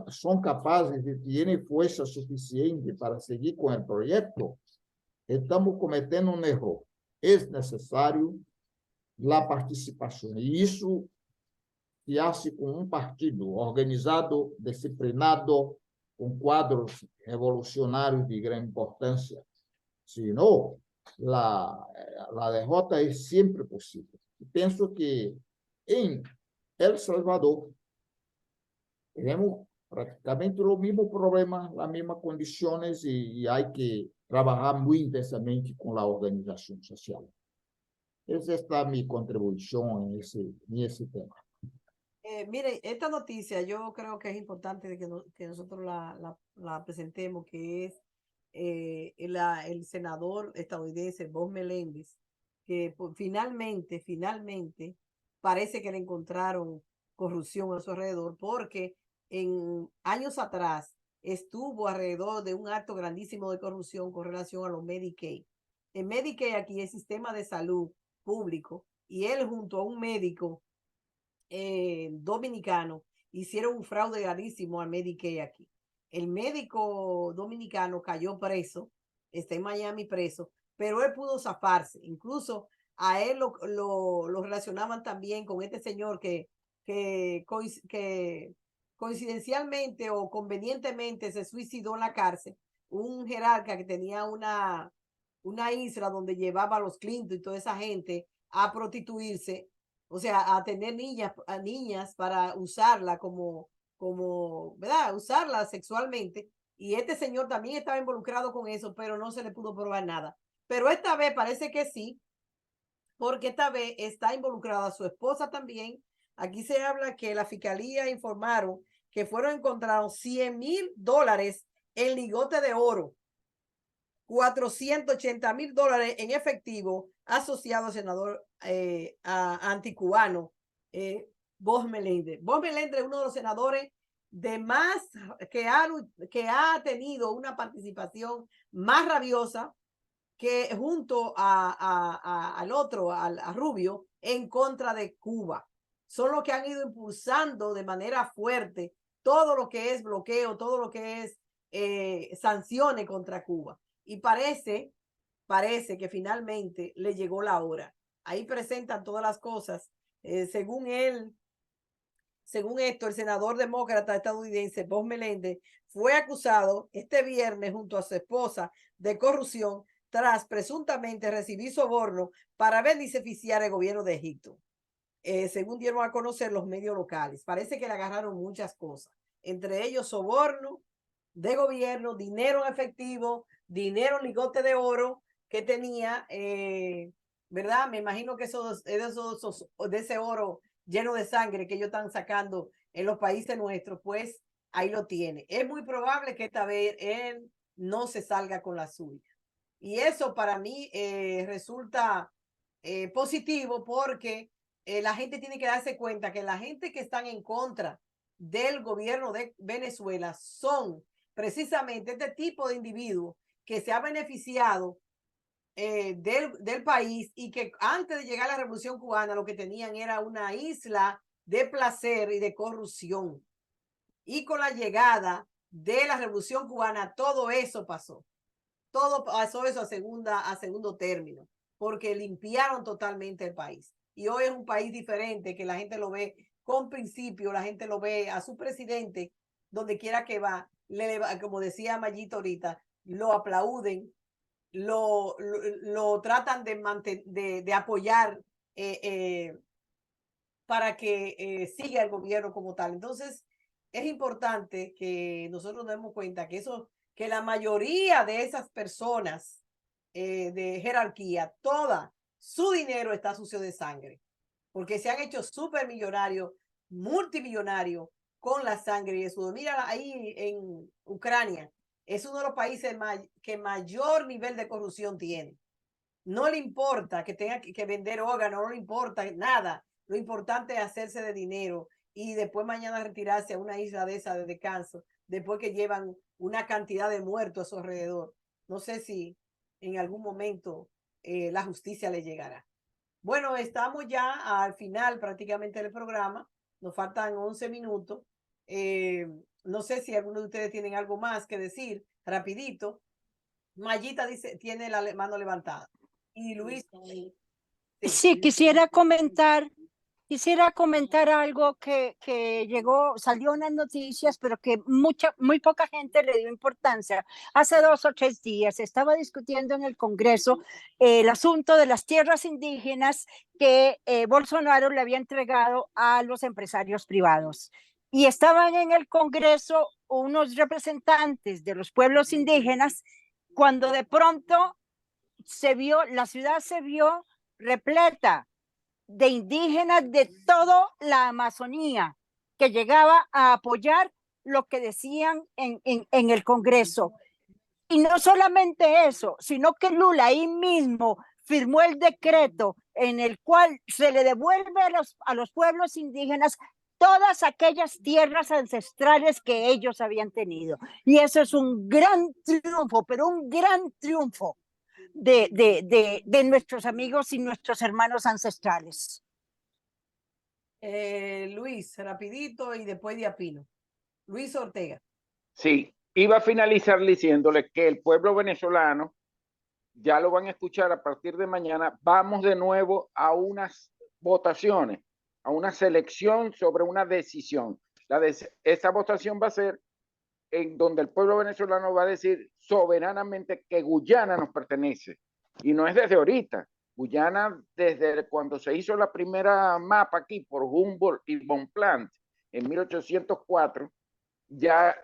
son capaces de tener fuerza suficiente para seguir con el proyecto, estamos cometiendo un error. Es necesario la participación, y eso se hace con un partido organizado, disciplinado, con cuadros revolucionarios de gran importancia. Si no, la derrota es siempre posible. Pienso que en El Salvador tenemos prácticamente los mismos problemas, las mismas condiciones y hay que trabajar muy intensamente con la organización social. Esa está mi contribución en ese tema. Mire, esta noticia yo creo que es importante de que nosotros la presentemos, que es el senador estadounidense Bob Meléndez, que finalmente parece que le encontraron corrupción a su alrededor, porque en años atrás estuvo alrededor de un acto grandísimo de corrupción con relación a los Medicaid. El Medicaid aquí es sistema de salud público, y él junto a un médico dominicano hicieron un fraude gravísimo al Medicaid aquí. El médico dominicano cayó preso, está en Miami preso, pero él pudo zafarse. Incluso a él lo relacionaban también con este señor que coincidencialmente o convenientemente se suicidó en la cárcel, un jerarca que tenía una isla donde llevaba a los Clinton y toda esa gente a prostituirse, o sea, a tener niñas para usarla como, ¿verdad? Usarla sexualmente. Y este señor también estaba involucrado con eso, pero no se le pudo probar nada. Pero esta vez parece que sí, porque esta vez está involucrada su esposa también. Aquí se habla que la fiscalía informaron que fueron encontrados $100,000 en lingote de oro, $480,000 en efectivo asociado al senador anticubano Bob Meléndez. Bob Meléndez es uno de los senadores de más que ha tenido una participación más rabiosa que junto al otro, a Rubio, en contra de Cuba. Son los que han ido impulsando de manera fuerte todo lo que es bloqueo, todo lo que es sanciones contra Cuba. Y parece que finalmente le llegó la hora. Ahí presentan todas las cosas. Según esto, el senador demócrata estadounidense Bob Meléndez fue acusado este viernes junto a su esposa de corrupción tras presuntamente recibir soborno para beneficiar al gobierno de Egipto. Según dieron a conocer los medios locales, parece que le agarraron muchas cosas, entre ellos soborno de gobierno, dinero en efectivo, dinero en lingote de oro que tenía, ¿verdad? Me imagino que de ese oro lleno de sangre que ellos están sacando en los países nuestros, pues ahí lo tiene. Es muy probable que esta vez él no se salga con la suya. Y eso para mí resulta positivo, porque la gente tiene que darse cuenta que la gente que están en contra del gobierno de Venezuela son precisamente este tipo de individuos que se ha beneficiado del país, y que antes de llegar a la Revolución Cubana lo que tenían era una isla de placer y de corrupción. Y con la llegada de la Revolución Cubana todo eso pasó. Todo pasó eso a segundo término, porque limpiaron totalmente el país. Y hoy es un país diferente, que la gente lo ve con principio, la gente lo ve a su presidente, donde quiera que va, como decía Mayito ahorita, lo aplauden, lo tratan de apoyar para que siga el gobierno como tal. Entonces, es importante que nosotros nos demos cuenta que la mayoría de esas personas de jerarquía, toda su dinero está sucio de sangre, porque se han hecho súper millonarios, multimillonarios con la sangre y eso. Mira ahí en Ucrania, es uno de los países que mayor nivel de corrupción tiene. No le importa que tenga que vender órganos, no le importa nada. Lo importante es hacerse de dinero y después mañana retirarse a una isla de esa de descanso, después que llevan una cantidad de muertos a su alrededor. No sé si en algún momento la justicia le llegará. Bueno, estamos ya al final prácticamente del programa. Nos faltan 11 minutos. No sé si alguno de ustedes tienen algo más que decir, rapidito. Mayita dice, tiene la mano levantada. Y Luis. Sí, quisiera comentar algo que salió en las noticias, pero que muy poca gente le dio importancia. Hace 2 o 3 días se estaba discutiendo en el Congreso el asunto de las tierras indígenas que Bolsonaro le había entregado a los empresarios privados. y estaban en el Congreso unos representantes de los pueblos indígenas, cuando de pronto la ciudad se vio repleta de indígenas de toda la Amazonía que llegaba a apoyar lo que decían en el Congreso. Y no solamente eso, sino que Lula ahí mismo firmó el decreto en el cual se le devuelve a los pueblos indígenas todas aquellas tierras ancestrales que ellos habían tenido. Y eso es un gran triunfo, pero un gran triunfo de nuestros amigos y nuestros hermanos ancestrales. Luis, rapidito y después de Apino. Luis Ortega. Sí, iba a finalizar diciéndole que el pueblo venezolano, ya lo van a escuchar a partir de mañana, vamos de nuevo a unas votaciones, a una selección sobre una decisión. Esa votación va a ser en donde el pueblo venezolano va a decir soberanamente que Guyana nos pertenece. Y no es desde ahorita. Guyana, desde cuando se hizo la primera mapa aquí por Humboldt y Bonpland en 1804, ya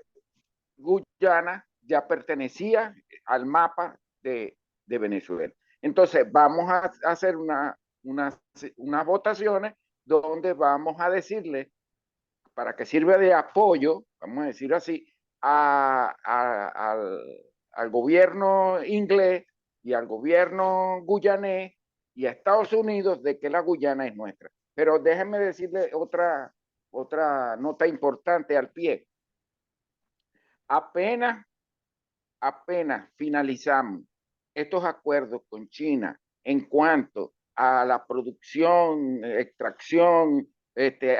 Guyana ya pertenecía al mapa de Venezuela. Entonces, vamos a hacer unas votaciones donde vamos a decirle, para que sirva de apoyo, vamos a decir así, al gobierno inglés y al gobierno guyanés y a Estados Unidos de que la Guyana es nuestra. Pero déjenme decirle otra nota importante al pie. Apenas finalizamos estos acuerdos con China en cuanto a la producción, extracción,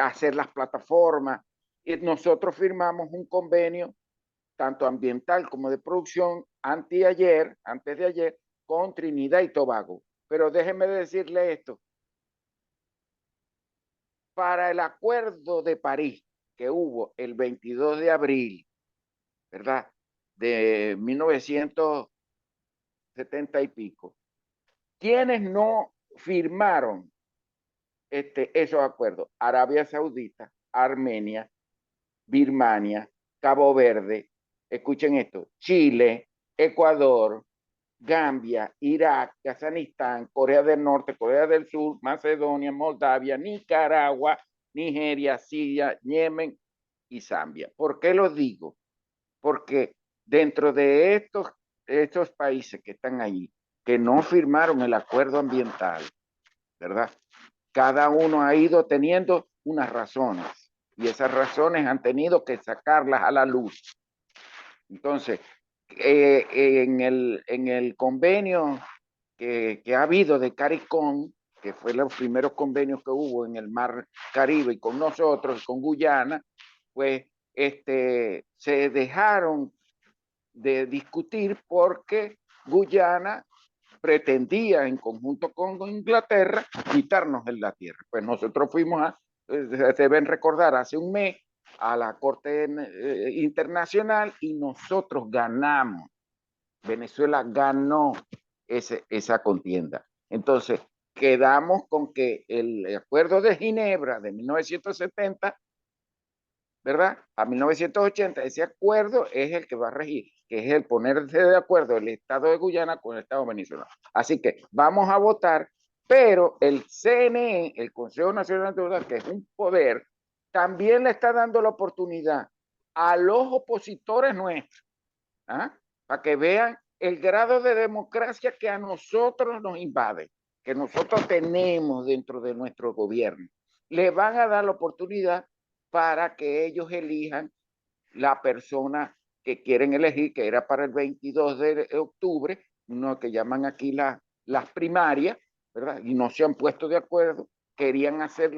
hacer las plataformas, y nosotros firmamos un convenio tanto ambiental como de producción antes de ayer, con Trinidad y Tobago. Pero déjenme decirle esto. Para el acuerdo de París que hubo el 22 de abril, ¿verdad?, de 1970 y pico, ¿quiénes no firmaron esos acuerdos? Arabia Saudita, Armenia, Birmania, Cabo Verde, escuchen esto, Chile, Ecuador, Gambia, Irak, Kazajistán, Corea del Norte, Corea del Sur, Macedonia, Moldavia, Nicaragua, Nigeria, Siria, Yemen y Zambia. ¿Por qué lo digo? Porque dentro de estos países que están allí, que no firmaron el acuerdo ambiental, ¿verdad?, cada uno ha ido teniendo unas razones y esas razones han tenido que sacarlas a la luz. Entonces, en el convenio que ha habido de CARICOM, que fue los primeros convenios que hubo en el Mar Caribe y con nosotros, con Guyana, pues se dejaron de discutir porque Guyana pretendía en conjunto con Inglaterra quitarnos la tierra. Pues nosotros fuimos deben recordar, hace un mes a la Corte Internacional y nosotros ganamos. Venezuela ganó esa contienda. Entonces, quedamos con que el acuerdo de Ginebra de 1970, ¿verdad?, a 1980, ese acuerdo es el que va a regir, que es el ponerse de acuerdo el Estado de Guyana con el Estado venezolano. Así que vamos a votar, pero el CNE, el Consejo Nacional de Deuda, que es un poder, también le está dando la oportunidad a los opositores nuestros, para que vean el grado de democracia que a nosotros nos invade, que nosotros tenemos dentro de nuestro gobierno. Le van a dar la oportunidad para que ellos elijan la persona que quieren elegir, que era para el 22 de octubre, uno que llaman aquí las primarias, ¿verdad? Y no se han puesto de acuerdo, querían hacer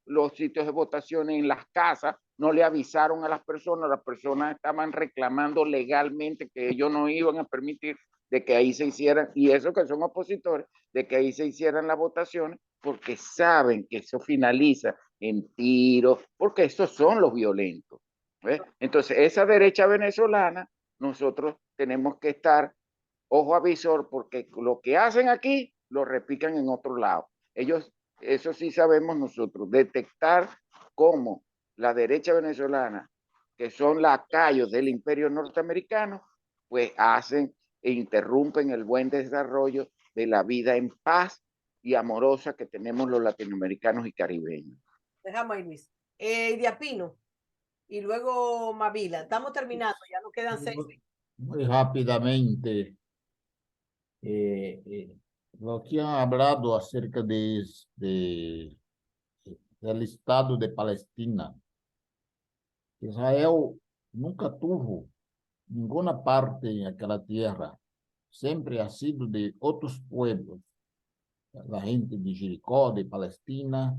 los sitios de votación en las casas, no le avisaron a las personas estaban reclamando legalmente que ellos no iban a permitir de que ahí se hicieran, y eso que son opositores, de que ahí se hicieran las votaciones, porque saben que eso finaliza en tiros, porque esos son los violentos. ¿Ves? Entonces, esa derecha venezolana, nosotros tenemos que estar ojo avisor, porque lo que hacen aquí, lo repican en otro lado. Ellos, eso sí sabemos nosotros, detectar cómo la derecha venezolana, que son lacayos del imperio norteamericano, pues hacen e interrumpen el buen desarrollo de la vida en paz y amorosa que tenemos los latinoamericanos y caribeños. Dejamos ahí, Luis. Diapino y luego Mavila. Estamos terminando, ya nos quedan 6. Muy rápidamente, lo que han hablado acerca del Estado de Palestina. Israel nunca tuvo ninguna parte en aquella tierra, siempre ha sido de otros pueblos, la gente de Jericó, de Palestina,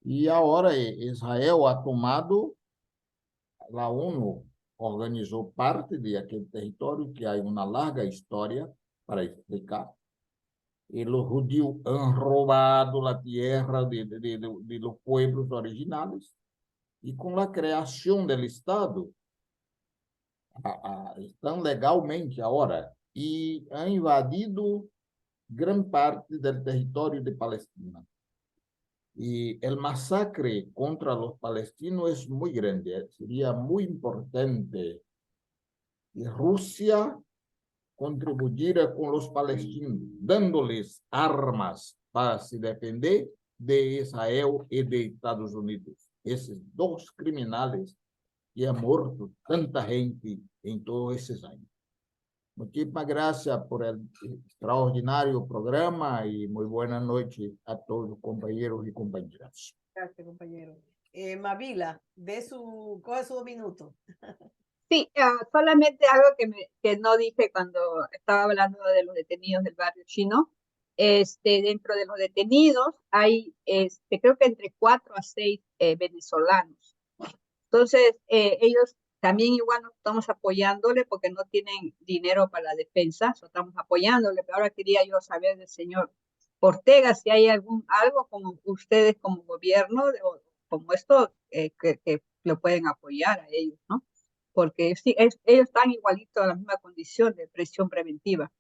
y ahora Israel ha tomado, la ONU organizó parte de aquel territorio que hay una larga historia para explicar. Y los judíos han robado la tierra de los pueblos originales, y con la creación del Estado, están legalmente ahora, y han invadido gran parte del territorio de Palestina. Y el masacre contra los palestinos es muy grande. Sería muy importante que Rusia contribuyera con los palestinos, dándoles armas para se defender de Israel y de Estados Unidos. Esos dos criminales que han muerto tanta gente en todos esos años. Muchísimas gracias por el extraordinario programa y muy buenas noches a todos los compañeros y compañeras. Gracias, compañero. Mavila, coge sus 2 minutos. Sí, solamente algo que no dije cuando estaba hablando de los detenidos del barrio chino. Dentro de los detenidos hay, creo que entre 4 a 6 venezolanos. Entonces, ellos también igual nos estamos apoyándole porque no tienen dinero para la defensa, estamos apoyándole. Pero ahora quería yo saber del señor Ortega si hay algo como ustedes como gobierno o como esto que lo pueden apoyar a ellos, ¿no? Porque sí, ellos están igualitos a la misma condición de prisión preventiva.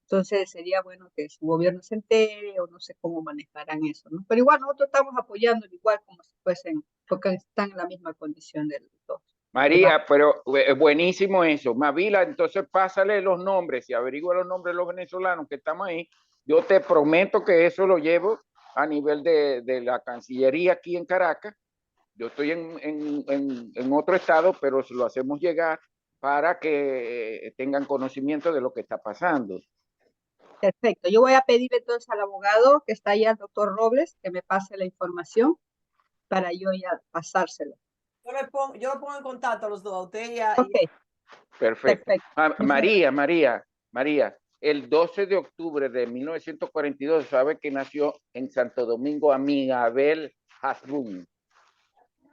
Entonces sería bueno que su gobierno se entere o no sé cómo manejarán eso, ¿no? Pero igual nosotros estamos apoyando igual como si fuesen, porque están en la misma condición de los dos. María, pero buenísimo eso. Mavila, entonces pásale los nombres y averigua los nombres de los venezolanos que estamos ahí. Yo te prometo que eso lo llevo a nivel de la Cancillería aquí en Caracas. Yo estoy en otro estado, pero se lo hacemos llegar para que tengan conocimiento de lo que está pasando. Perfecto. Yo voy a pedir entonces al abogado que está allá, el doctor Robles, que me pase la información para yo ya pasárselo. Yo lo pongo en contacto a los dos, a usted y a... Ok. Perfecto. María, el 12 de octubre de 1942, sabe que nació en Santo Domingo Abel Hasbun,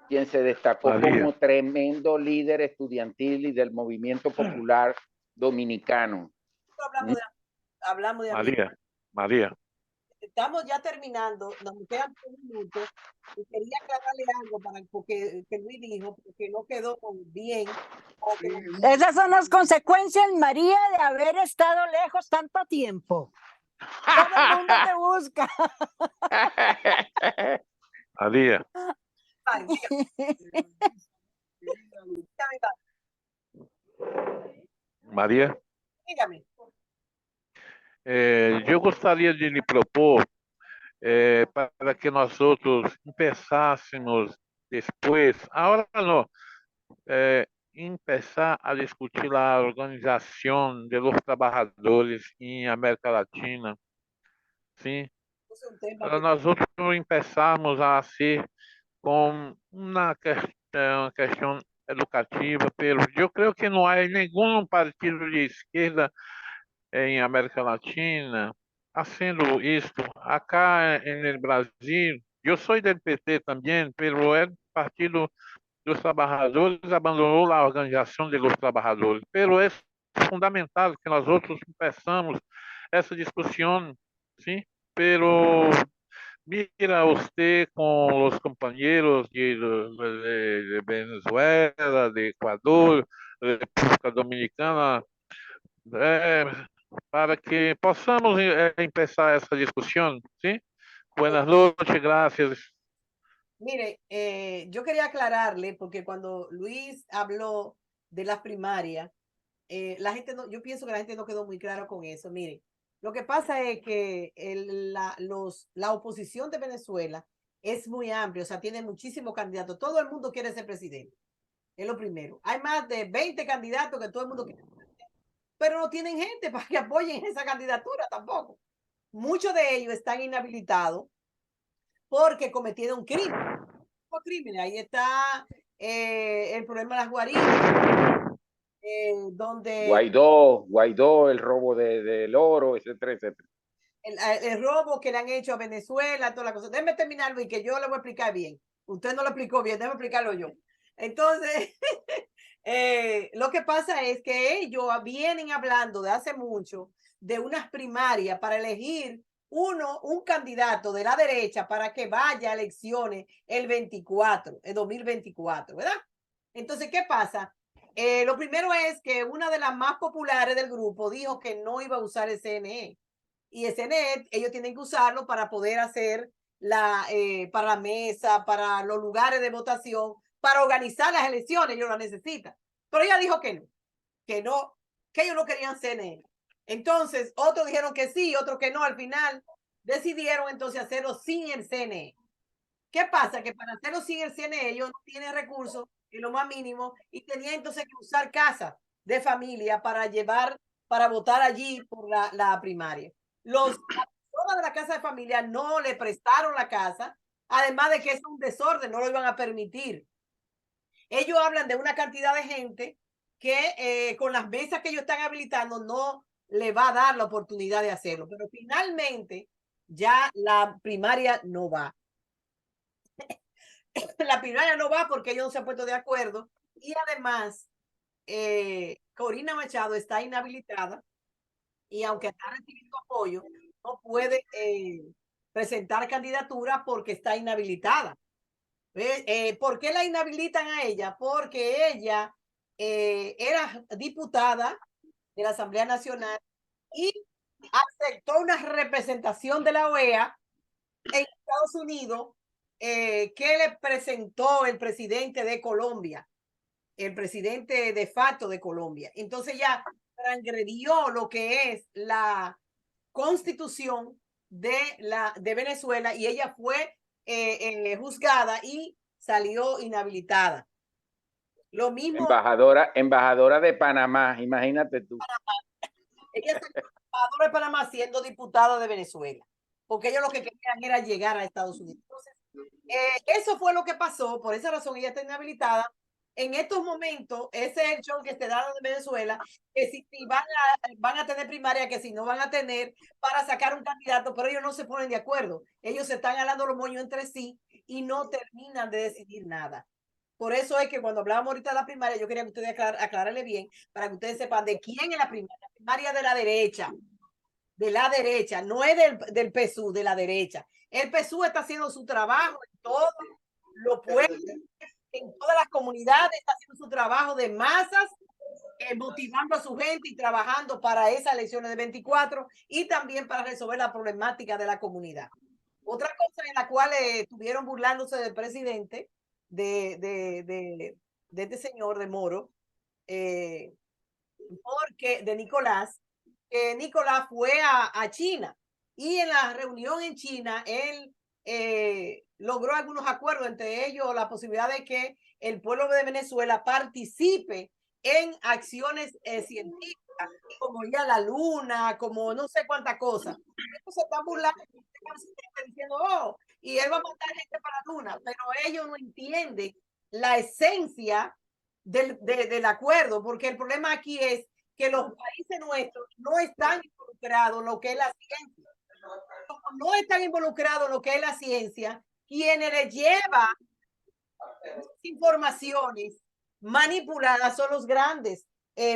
quien se destacó como tremendo líder estudiantil y del movimiento popular dominicano. Hablamos de María. Estamos ya terminando, nos quedan 3 minutos y quería aclararle algo porque Luis dijo que no quedó bien. Esas son las consecuencias, María, de haber estado lejos tanto tiempo. Todo el mundo te busca. María. María. Dígame. Eu gostaria de lhe propor para que nós outros empezássemos depois, agora não, empezar a discutir a organização de los trabalhadores em América Latina, sim? Para nós outros empezarmos a ser com uma questão educativa, eu creio que não há nenhum partido de esquerda em América Latina haciendo esto. Acá en el Brasil, yo soy del PT también, pero el Partido dos Trabajadores abandonou la organización de los trabajadores. Pero es fundamental que nós outros peçamos essa discussão, sim? Pero mira usted con los compañeros de Venezuela, de Ecuador, de República Dominicana, para que possamos empezar essa discussão, sim? Buenas noches, gracias. Mire, yo quería aclararle, porque cuando Luis habló de las primarias, la gente no, yo pienso que la gente no quedó muy clara con eso. Mire, lo que pasa es que la oposición de Venezuela es muy amplia, o sea, tiene muchísimos candidatos. Todo el mundo quiere ser presidente. Es lo primero. Hay más de 20 candidatos que todo el mundo quiere ser presidente, pero no tienen gente para que apoyen esa candidatura tampoco. Muchos de ellos están inhabilitados porque cometieron crímenes. Ahí está el problema de las guaridas, donde Guaidó, el robo del oro, etcétera, etcétera. el robo que le han hecho a Venezuela, toda la cosa. Déjeme terminarlo y que yo le voy a explicar bien. Usted no lo explicó bien, déjeme explicarlo yo. Entonces, lo que pasa es que ellos vienen hablando de hace mucho de unas primarias para elegir un candidato de la derecha para que vaya a elecciones el 2024, ¿verdad? Entonces, ¿qué pasa? Lo primero es que una de las más populares del grupo dijo que no iba a usar el CNE. Y el CNE, ellos tienen que usarlo para poder hacer para la mesa, para los lugares de votación, para organizar las elecciones, ellos lo necesitan. Pero ella dijo que no, que ellos no querían CNE. Entonces, otros dijeron que sí, otros que no. Al final, decidieron entonces hacerlo sin el CNE. ¿Qué pasa? Que para hacerlo sin el CNE, ellos no tienen recursos en lo más mínimo y tenían entonces que usar casas de familia para votar allí por la primaria. Las personas de la casa de familia no le prestaron la casa, además de que es un desorden, no lo iban a permitir. Ellos hablan de una cantidad de gente que con las mesas que ellos están habilitando no le va a dar la oportunidad de hacerlo, pero finalmente ya la primaria no va. La primaria no va porque ellos no se han puesto de acuerdo y además Corina Machado está inhabilitada y aunque está recibiendo apoyo, no puede presentar candidatura porque está inhabilitada. ¿Por qué la inhabilitan a ella? Porque ella era diputada de la Asamblea Nacional y aceptó una representación de la OEA en Estados Unidos que le presentó el presidente de Colombia, el presidente de facto de Colombia. Entonces ya transgredió lo que es la constitución de Venezuela y ella fue juzgada y salió inhabilitada. Lo mismo. Embajadora de Panamá, imagínate tú. Ella es embajadora de Panamá siendo diputada de Venezuela, porque ellos lo que querían era llegar a Estados Unidos. Entonces, eso fue lo que pasó, por esa razón ella está inhabilitada. En estos momentos, ese es el show que se da en Venezuela, que si van a tener primaria, que si no van a tener para sacar un candidato, pero ellos no se ponen de acuerdo. Ellos se están jalando los moños entre sí y no terminan de decidir nada. Por eso es que cuando hablábamos ahorita de la primaria, yo quería que ustedes aclararle bien, para que ustedes sepan de quién es la primaria de la derecha, no es del PSUV, de la derecha. El PSUV está haciendo su trabajo en todos los pueblos, en todas las comunidades, está haciendo su trabajo de masas, motivando a su gente y trabajando para esas elecciones de 24 y también para resolver la problemática de la comunidad. Otra cosa en la cual estuvieron burlándose del presidente, de este señor de Moro, porque de Nicolás, Nicolás fue a China y en la reunión en China él logró algunos acuerdos, entre ellos la posibilidad de que el pueblo de Venezuela participe en acciones científicas, como ir a la luna, como no sé cuántas cosas. Ellos se están burlando, diciendo, oh, y él va a mandar gente para la luna, pero ellos no entienden la esencia del acuerdo, porque el problema aquí es que los países nuestros no están involucrados en lo que es la ciencia. Como no están involucrados en lo que es la ciencia, quienes les llevan informaciones manipuladas son los grandes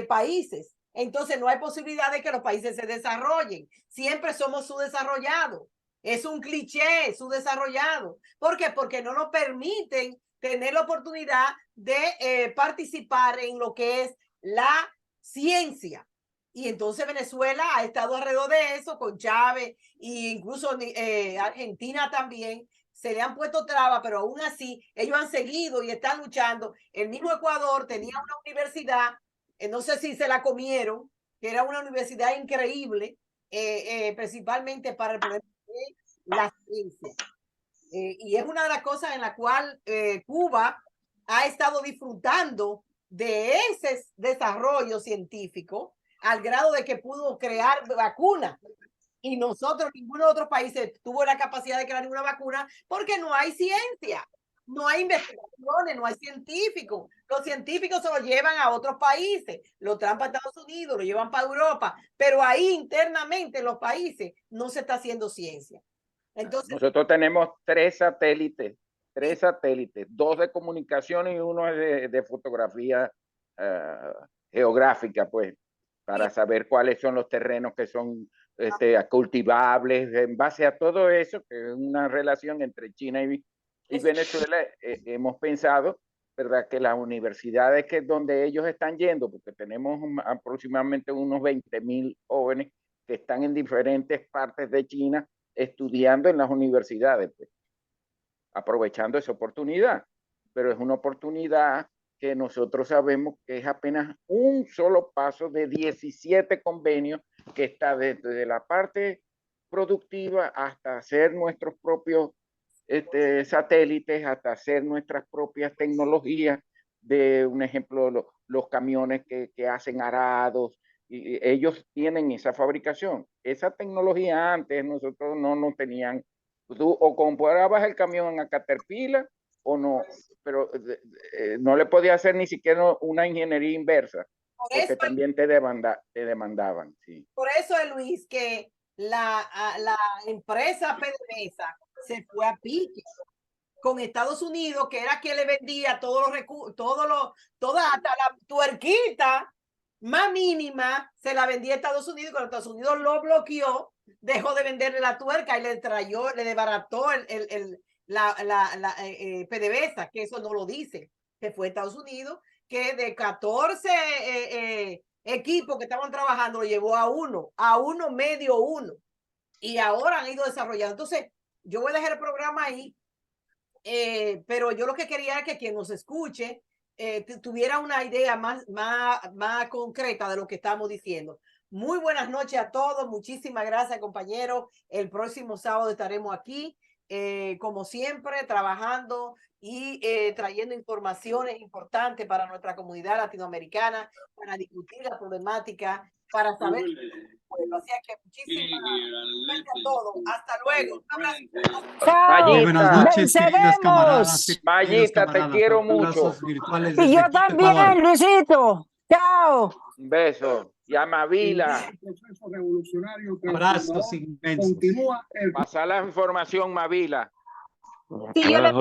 países. Entonces no hay posibilidad de que los países se desarrollen. Siempre somos subdesarrollados. Es un cliché, subdesarrollado. ¿Por qué? Porque no nos permiten tener la oportunidad de participar en lo que es la ciencia. Y entonces Venezuela ha estado alrededor de eso con Chávez e incluso Argentina también se le han puesto trabas, pero aún así ellos han seguido y están luchando. El mismo Ecuador tenía una universidad, no sé si se la comieron, que era una universidad increíble, principalmente para el problema de la ciencia. Y es una de las cosas en la cual Cuba ha estado disfrutando de ese desarrollo científico al grado de que pudo crear vacunas. Y nosotros, ninguno de otros países tuvo la capacidad de crear ninguna vacuna porque no hay ciencia, no hay investigaciones, no hay científicos. Los científicos se los llevan a otros países, lo traen para Estados Unidos, lo llevan para Europa, pero ahí internamente en los países no se está haciendo ciencia. Entonces, nosotros tenemos 3 satélites, 2 de comunicación y uno de fotografía geográfica, pues, para saber cuáles son los terrenos que son cultivables. En base a todo eso, que es una relación entre China y Venezuela, hemos pensado, ¿verdad?, que las universidades que donde ellos están yendo, porque tenemos aproximadamente unos 20,000 jóvenes que están en diferentes partes de China estudiando en las universidades, pues, aprovechando esa oportunidad, pero es una oportunidad que nosotros sabemos que es apenas un solo paso de 17 convenios que está desde la parte productiva hasta hacer nuestros propios satélites, hasta hacer nuestras propias tecnologías, de un ejemplo, los camiones que hacen arados, y ellos tienen esa fabricación. Esa tecnología antes nosotros no tenían. Tú o comprabas el camión a Caterpillar o no, pero no le podía hacer ni siquiera una ingeniería inversa, porque también te demandaban. Sí. Por eso, Luis, que la empresa PDVSA se fue a pique con Estados Unidos, que era quien le vendía todos los recursos, hasta la tuerquita más mínima se la vendía a Estados Unidos, y cuando Estados Unidos lo bloqueó, dejó de venderle la tuerca y le desbarató la PDVSA, que eso no lo dice, que fue Estados Unidos, que de 14 equipos que estaban trabajando lo llevó a uno, medio uno, y ahora han ido desarrollando. Entonces, yo voy a dejar el programa ahí, pero yo lo que quería es que quien nos escuche tuviera una idea más concreta de lo que estamos diciendo. Muy buenas noches a todos. Muchísimas gracias, compañeros. El próximo sábado estaremos aquí, como siempre, trabajando y trayendo informaciones importantes para nuestra comunidad latinoamericana, para discutir la problemática, para saber. Así que muchísimas gracias a todos. Hasta luego. Chao. Buenas noches, queridas camaradas. Vallita, te quiero mucho. Y yo también, Luisito. Chao. Un beso. Y a Mavila. Abrazos inmensos. Pasa la información, Mavila. Sí, yo le